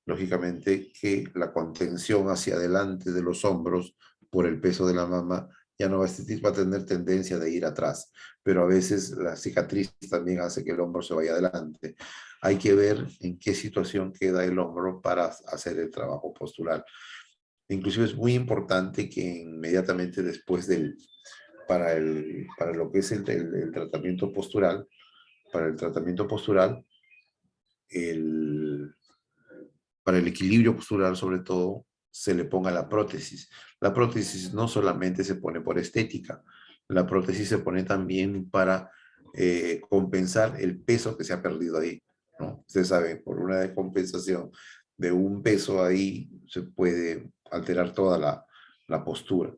lógicamente que la contención hacia adelante de los hombros por el peso de la mama ya no va a tener tendencia de ir atrás, pero a veces la cicatriz también hace que el hombro se vaya adelante. Hay que ver en qué situación queda el hombro para hacer el trabajo postural. Inclusive es muy importante que inmediatamente después para lo que es el tratamiento postural, para el tratamiento postural, el, para el equilibrio postural sobre todo, se le ponga la prótesis. La prótesis no solamente se pone por estética, la prótesis se pone también para compensar el peso que se ha perdido ahí, ¿no? Ustedes saben, por una descompensación de un peso ahí se puede alterar toda la postura.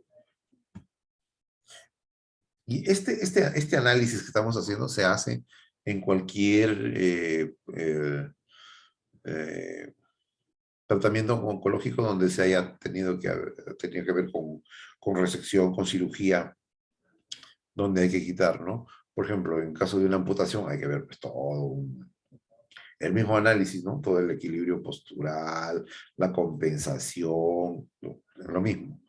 Y este análisis que estamos haciendo se hace en cualquier tratamiento oncológico donde se haya tenido que ver con resección, con cirugía, donde hay que quitar, ¿no? Por ejemplo, en caso de una amputación hay que ver pues, el mismo análisis, ¿no? Todo el equilibrio postural, la compensación, lo mismo.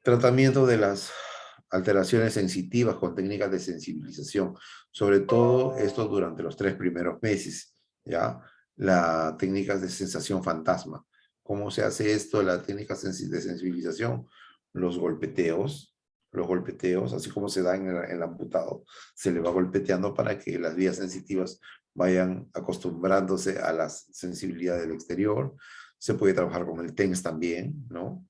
Tratamiento de las alteraciones sensitivas con técnicas de sensibilización, sobre todo esto durante los 3 primeros meses, ¿ya? Las técnicas de sensación fantasma. ¿Cómo se hace esto? La técnica de sensibilización, los golpeteos, así como se da en el amputado, se le va golpeteando para que las vías sensitivas vayan acostumbrándose a la sensibilidad del exterior. Se puede trabajar con el TENS también, ¿no?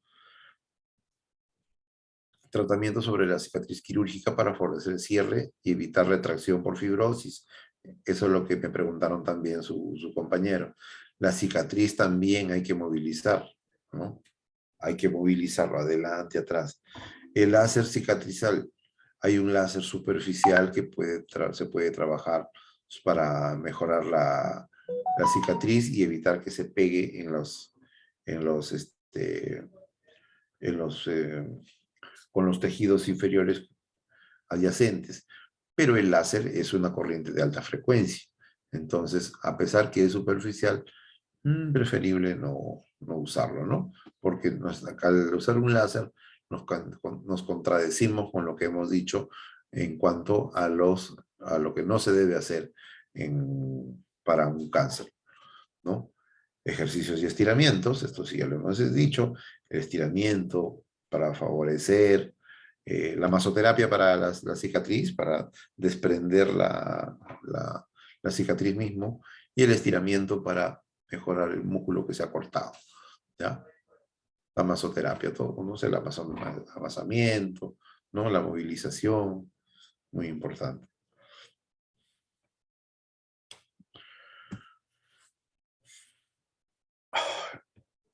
Tratamiento sobre la cicatriz quirúrgica para favorecer el cierre y evitar retracción por fibrosis. Eso es lo que me preguntaron también su compañero. La cicatriz también hay que movilizar, ¿no? Hay que movilizarlo adelante, atrás. El láser cicatrizal. Hay un láser superficial que se puede trabajar para mejorar la cicatriz y evitar que se pegue en los, este, en los con los tejidos inferiores adyacentes. Pero el láser es una corriente de alta frecuencia. Entonces, a pesar que es superficial, preferible no usarlo, ¿no? Porque al usar un láser nos contradecimos con lo que hemos dicho en cuanto a lo que no se debe hacer para un cáncer, ¿no? Ejercicios y estiramientos, esto sí ya lo hemos dicho, el estiramiento para favorecer la masoterapia para la cicatriz, para desprender la cicatriz mismo, y el estiramiento para mejorar el músculo que se ha cortado, ¿ya? La masoterapia, todo conoce el amasamiento, ¿no? La movilización, muy importante.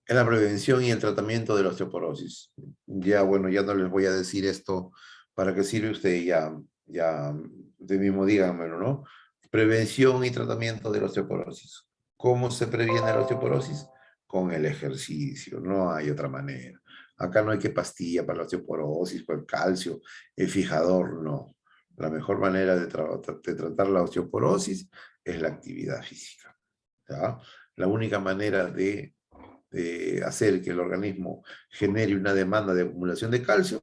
En la prevención y el tratamiento de la osteoporosis. Ya, bueno, ya no les voy a decir esto para qué sirve usted, ya, de mismo díganmelo, ¿no? Prevención y tratamiento de la osteoporosis. ¿Cómo se previene la osteoporosis? Con el ejercicio, no hay otra manera. Acá no hay que pastilla para la osteoporosis, para el calcio, el fijador, no. La mejor manera de tratar la osteoporosis es la actividad física, ¿ya? La única manera de hacer que el organismo genere una demanda de acumulación de calcio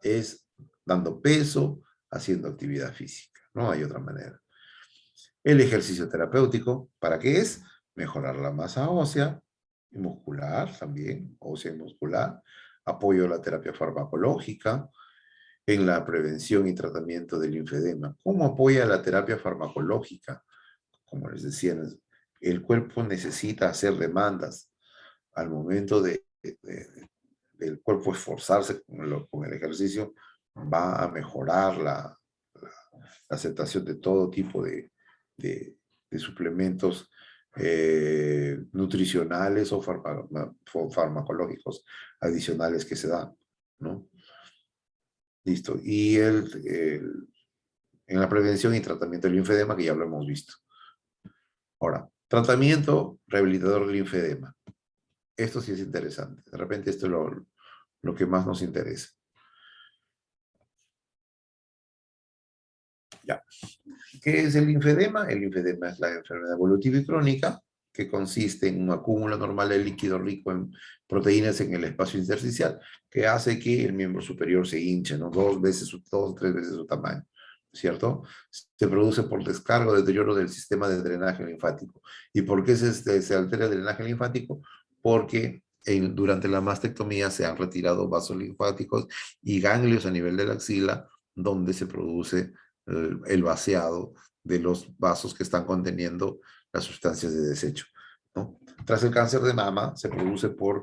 es dando peso, haciendo actividad física. No hay otra manera. El ejercicio terapéutico, ¿para qué es? Mejorar la masa ósea y muscular también, ósea y muscular. Apoyo a la terapia farmacológica en la prevención y tratamiento del linfedema. ¿Cómo apoya la terapia farmacológica? Como les decía, el cuerpo necesita hacer demandas al momento del cuerpo esforzarse con el ejercicio, va a mejorar la aceptación de todo tipo de suplementos nutricionales o farmacológicos adicionales que se dan, ¿no? Listo. Y en la prevención y tratamiento del linfedema, que ya lo hemos visto. Ahora, Tratamiento rehabilitador del linfedema. Esto sí es interesante. De repente esto es lo que más nos interesa. Ya. ¿Qué es el linfedema? El linfedema es la enfermedad evolutiva y crónica que consiste en un acúmulo normal de líquido rico en proteínas en el espacio intersticial que hace que el miembro superior se hinche, ¿no? Dos o tres veces su tamaño, ¿cierto? Se produce por descargo, deterioro del sistema de drenaje linfático. ¿Y por qué se altera el drenaje linfático? Porque durante la mastectomía se han retirado vasos linfáticos y ganglios a nivel de la axila donde se produce el vaciado de los vasos que están conteniendo las sustancias de desecho, ¿no? Tras el cáncer de mama se produce por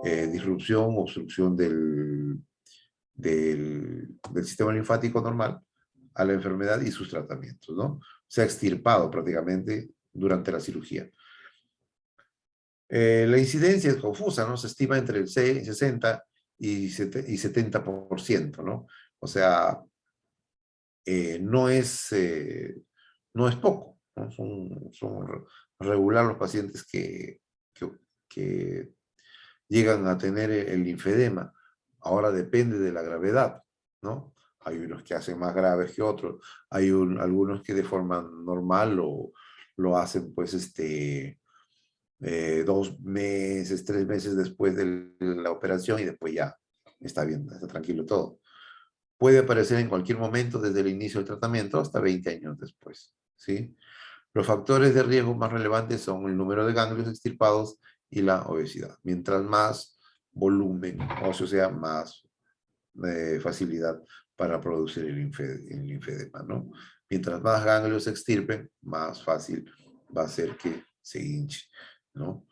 disrupción o obstrucción del sistema linfático normal a la enfermedad y sus tratamientos, ¿no? Se ha extirpado prácticamente durante la cirugía. La incidencia es confusa, ¿no? Se estima entre el 60 y 70%, ¿no? O sea, no es poco, ¿no? Son regular los pacientes que llegan a tener el linfedema. Ahora depende de la gravedad, ¿no? Hay unos que hacen más graves que otros, hay algunos que de forma normal lo hacen pues 2 meses, 3 meses después de la operación y después ya está bien, está tranquilo todo. Puede aparecer en cualquier momento desde el inicio del tratamiento hasta 20 años después, ¿sí? Los factores de riesgo más relevantes son el número de ganglios extirpados y la obesidad. Mientras más volumen óseo sea, más facilidad para producir el linfedema, ¿no? Mientras más ganglios se extirpen, más fácil va a ser que se hinche, ¿no?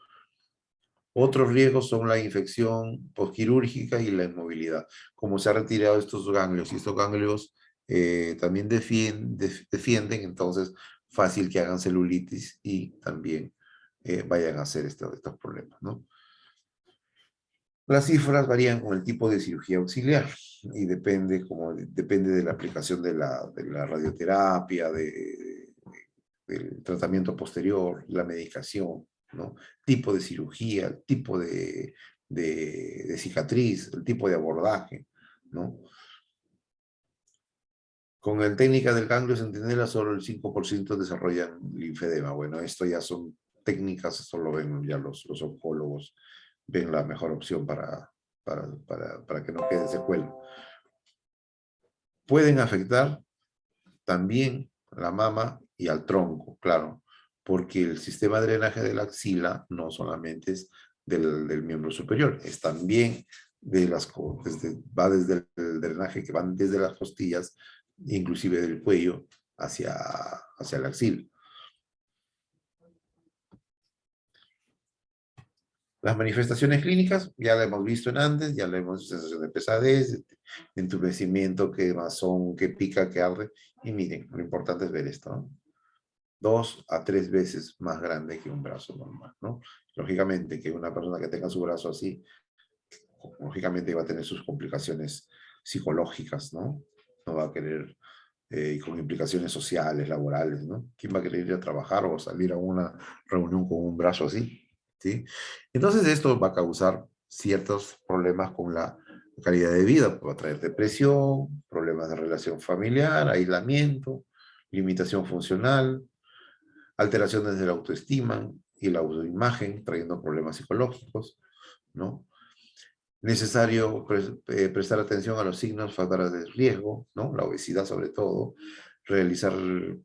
Otros riesgos son la infección postquirúrgica y la inmovilidad. Como se han retirado estos ganglios, y estos ganglios también defienden, entonces fácil que hagan celulitis y también vayan a hacer estos problemas, ¿no? Las cifras varían con el tipo de cirugía auxiliar y depende de la aplicación de la radioterapia, del tratamiento posterior, la medicación, ¿no? Tipo de cirugía, tipo de cicatriz, el tipo de abordaje, ¿no? Con la técnica del ganglio centinela, solo el 5% desarrollan linfedema. Bueno, esto ya son técnicas, esto lo ven ya los oncólogos, ven la mejor opción para que no quede secuela. Pueden afectar también la mama y al tronco, claro, porque el sistema de drenaje de la axila no solamente es del miembro superior, es también va desde el drenaje que van desde las costillas, inclusive del cuello, hacia la axila. Las manifestaciones clínicas, ya la hemos visto en antes, ya la hemos visto, sensación de pesadez, entumecimiento, quemazón, que pica, que arde. Y miren, lo importante es ver esto, ¿no? 2 a 3 veces más grande que un brazo normal, ¿no? Lógicamente, que una persona que tenga su brazo así, lógicamente va a tener sus complicaciones psicológicas, ¿no? No va a querer, y con implicaciones sociales, laborales, ¿no? ¿Quién va a querer ir a trabajar o salir a una reunión con un brazo así? ¿Sí? Entonces esto va a causar ciertos problemas con la calidad de vida, va a traer depresión, problemas de relación familiar, aislamiento, limitación funcional, alteraciones de la autoestima y la autoimagen, trayendo problemas psicológicos, ¿no? Necesario prestar atención a los signos, factores de riesgo, ¿no? La obesidad sobre todo, realizar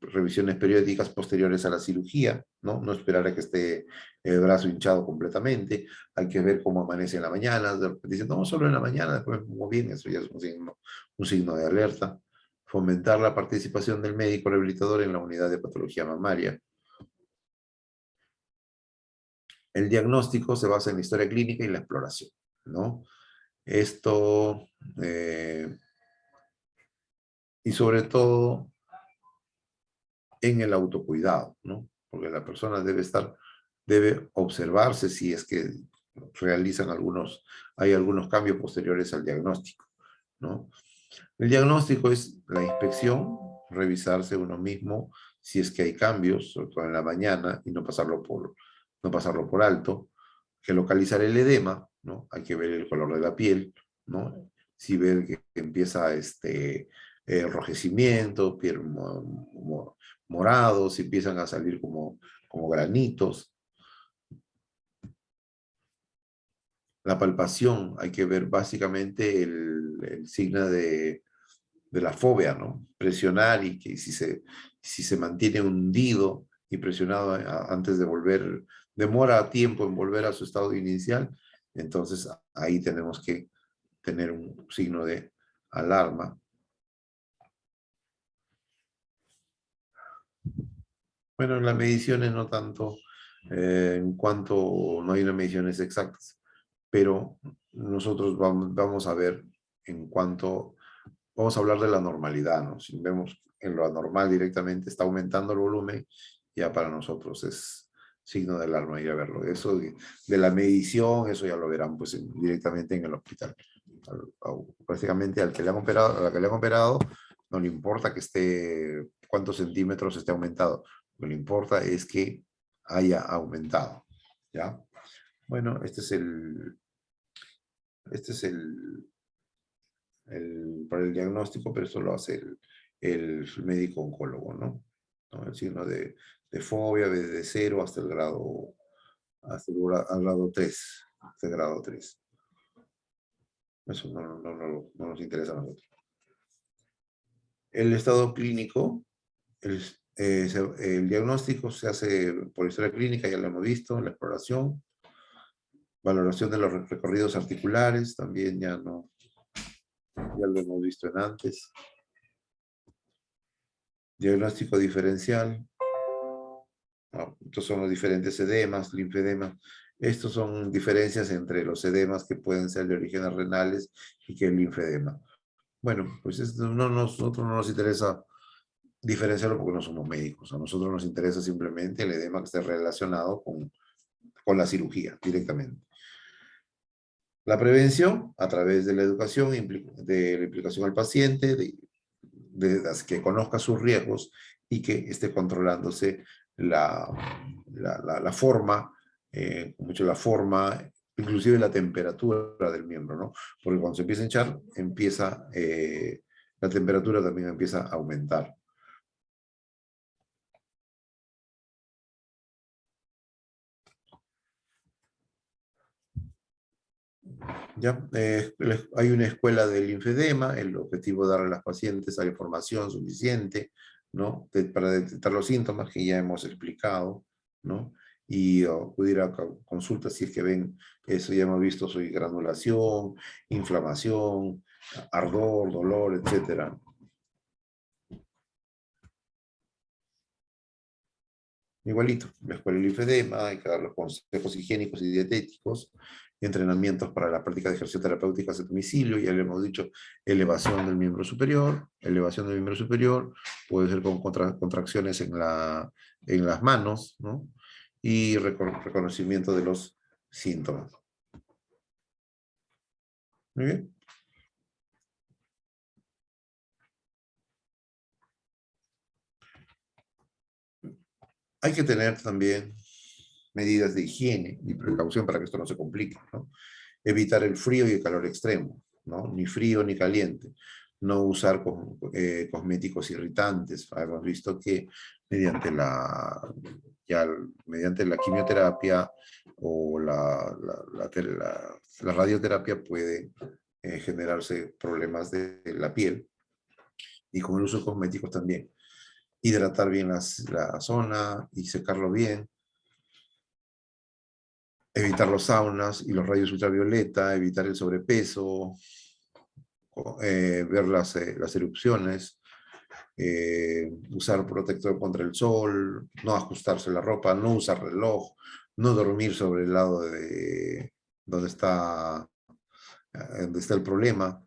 revisiones periódicas posteriores a la cirugía, ¿no? No esperar a que esté el brazo hinchado completamente, hay que ver cómo amanece en la mañana, dicen, no, solo en la mañana, después muy bien, eso ya es un signo de alerta. Fomentar la participación del médico rehabilitador en la unidad de patología mamaria. El diagnóstico se basa en la historia clínica y la exploración, ¿no? Esto, y sobre todo en el autocuidado, ¿no? Porque la persona debe observarse si es que hay algunos cambios posteriores al diagnóstico, ¿no? El diagnóstico es la inspección, revisarse uno mismo si es que hay cambios, sobre todo en la mañana, y no pasarlo por alto, que localizar el edema, ¿no? Hay que ver el color de la piel, ¿no? Si ver que empieza enrojecimiento, piel morado, si empiezan a salir como granitos. La palpación, hay que ver básicamente el signo de la fobia, ¿no? Presionar y que si se mantiene hundido y presionado antes de volver, demora tiempo en volver a su estado inicial, entonces ahí tenemos que tener un signo de alarma. Bueno, en las mediciones no tanto, en cuanto no hay unas mediciones exactas, pero nosotros vamos a ver en cuanto, vamos a hablar de la normalidad, ¿no? Si vemos en lo anormal directamente está aumentando el volumen, ya para nosotros es signo de alarma ir a verlo. Eso de la medición, eso ya lo verán pues directamente en el hospital. Prácticamente al que le han operado, a la que le han operado, no le importa que esté, cuántos centímetros esté aumentado. Lo que le importa es que haya aumentado, ¿ya? Bueno, este es para el diagnóstico, pero eso lo hace el médico oncólogo, ¿no? ¿No? El signo de fobia desde 0 hasta el grado, al grado 3, hasta el grado 3. Eso no nos interesa a nosotros. El estado clínico, el diagnóstico se hace por historia clínica, ya lo hemos visto, la exploración, valoración de los recorridos articulares, también ya lo hemos visto en antes. Diagnóstico diferencial. Estos son los diferentes edemas, linfedemas. Estos son diferencias entre los edemas que pueden ser de orígenes renales y que el linfedema. Bueno, pues nosotros no nos interesa diferenciarlo porque no somos médicos. A nosotros nos interesa simplemente el edema que esté relacionado con la cirugía directamente. La prevención, a través de la educación, de la implicación al paciente, de que conozca sus riesgos y que esté controlándose la forma, mucho la forma, inclusive la temperatura del miembro, ¿no? Porque cuando se empieza a hinchar, la temperatura también empieza a aumentar. ¿Ya? Hay una escuela del linfedema, el objetivo es darle a las pacientes la información suficiente, ¿no? Para detectar los síntomas que ya hemos explicado, ¿no? Y acudir a consultas si es que ven, eso ya hemos visto, soy granulación, inflamación, ardor, dolor, etcétera. Igualito, la escuela del linfedema, hay que dar los consejos higiénicos y dietéticos, entrenamientos para la práctica de ejercicios terapéuticos a domicilio, ya le hemos dicho, elevación del miembro superior, puede ser con contracciones en las manos, ¿no? Y reconocimiento de los síntomas. Muy bien. Hay que tener también medidas de higiene y precaución para que esto no se complique, ¿no? Evitar el frío y el calor extremo, ¿no? Ni frío ni caliente. No usar cosméticos irritantes. Hemos visto que mediante mediante la quimioterapia o la radioterapia puede generarse problemas de la piel, y con el uso de cosméticos también. Hidratar bien la zona y secarlo bien. Evitar los saunas y los rayos ultravioleta, evitar el sobrepeso, ver las erupciones, usar protector contra el sol, no ajustarse la ropa, no usar reloj, no dormir sobre el lado de donde está el problema,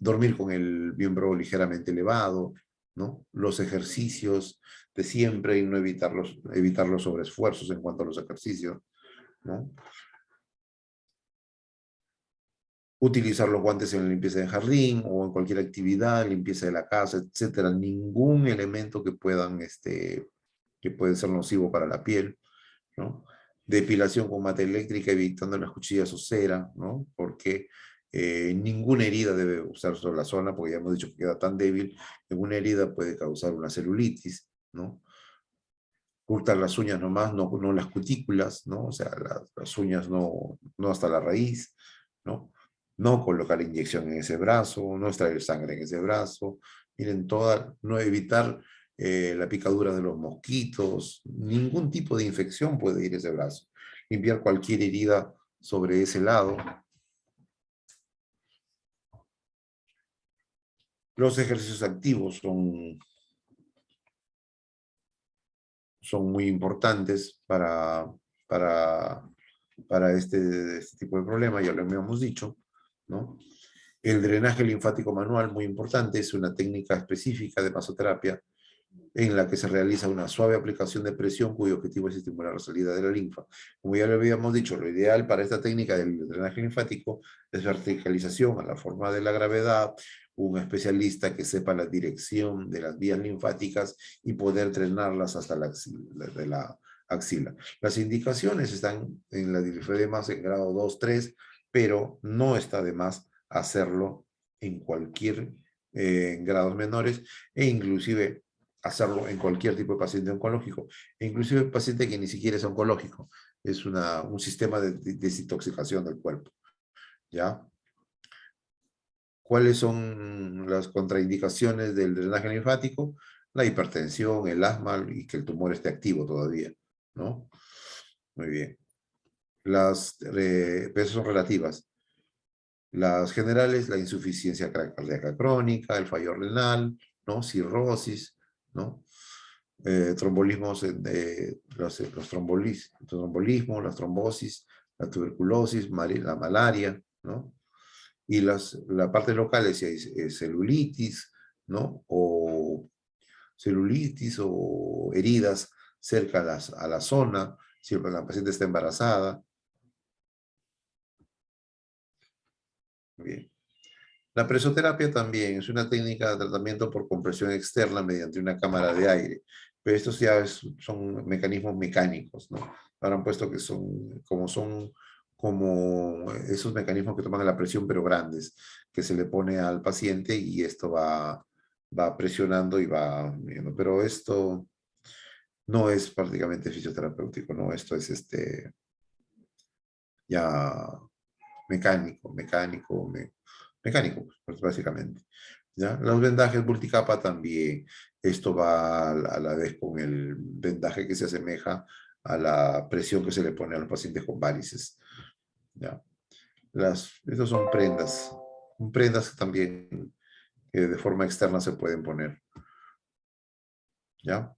dormir con el miembro ligeramente elevado, ¿no? Los ejercicios de siempre y no evitar los sobreesfuerzos en cuanto a los ejercicios, ¿no? Utilizar los guantes en la limpieza de jardín o en cualquier actividad, limpieza de la casa, etcétera. Ningún elemento que puedan, que puede ser nocivo para la piel, ¿no? Depilación con mata eléctrica, evitando las cuchillas o cera, ¿no? Porque ninguna herida debe usar sobre la zona, porque ya hemos dicho que queda tan débil, que una herida puede causar una celulitis, ¿no? Cortar las uñas nomás, no las cutículas, ¿no? O sea, las uñas no hasta la raíz, ¿no? No colocar inyección en ese brazo, no extraer sangre en ese brazo. Miren, no evitar la picadura de los mosquitos, ningún tipo de infección puede ir a ese brazo. Limpiar cualquier herida sobre ese lado. Los ejercicios activos son muy importantes para, para este tipo de problema, ya lo hemos dicho, ¿no? El drenaje linfático manual, muy importante, es una técnica específica de masoterapia en la que se realiza una suave aplicación de presión cuyo objetivo es estimular la salida de la linfa. Como ya lo habíamos dicho, lo ideal para esta técnica del drenaje linfático es verticalización a la forma de la gravedad, un especialista que sepa la dirección de las vías linfáticas y poder drenarlas hasta la axila. Las indicaciones están en la linfoedemas en grado 2, 3, pero no está de más hacerlo en cualquier grados menores e inclusive hacerlo en cualquier tipo de paciente oncológico, e inclusive paciente que ni siquiera es oncológico, es un sistema de desintoxicación del cuerpo, ¿ya? ¿Cuáles son las contraindicaciones del drenaje linfático? La hipertensión, el asma y que el tumor esté activo todavía, ¿no? Muy bien. Las pues son relativas. Las generales, la insuficiencia cardíaca crónica, el fallo renal, ¿no? Cirrosis, ¿no? Trombolismos, trombolismos, las trombosis, la tuberculosis, la malaria, ¿no? Y la parte local es celulitis, ¿no? O celulitis o heridas cerca a la zona, si la paciente está embarazada. Bien. La presoterapia también es una técnica de tratamiento por compresión externa mediante una cámara de aire, pero estos ya son mecanismos mecánicos, ¿no? Ahora han puesto que son como esos mecanismos que toman la presión, pero grandes, que se le pone al paciente y esto va presionando y va viendo. Pero esto no es prácticamente fisioterapéutico, ¿no? Esto es ya mecánico, pues, básicamente. ¿Ya? Los vendajes multicapa también, esto va a la vez con el vendaje que se asemeja a la presión que se le pone a los pacientes con varices. ¿Ya? Estos son prendas que también de forma externa se pueden poner. ¿Ya?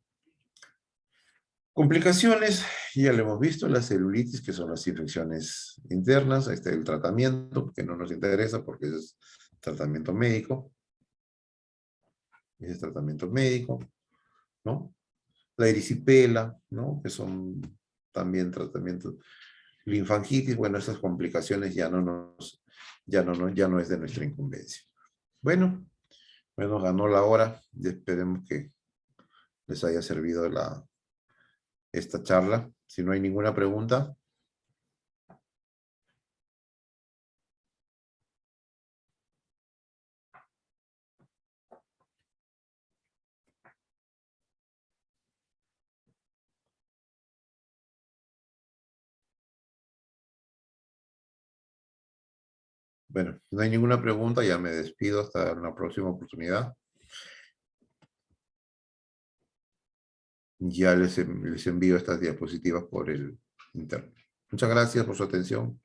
Complicaciones, ya lo hemos visto, la celulitis, que son las infecciones internas, ahí está el tratamiento, que no nos interesa porque es tratamiento médico, ese es tratamiento médico, ¿no? La erisipela, ¿no? Que son también tratamientos. Linfangitis, bueno, estas complicaciones ya no es de nuestra incumbencia. Bueno, ganó la hora y esperemos que les haya servido esta charla. Si no hay ninguna pregunta. Bueno, si no hay ninguna pregunta, ya me despido hasta una próxima oportunidad. Ya les envío estas diapositivas por el interno. Muchas gracias por su atención.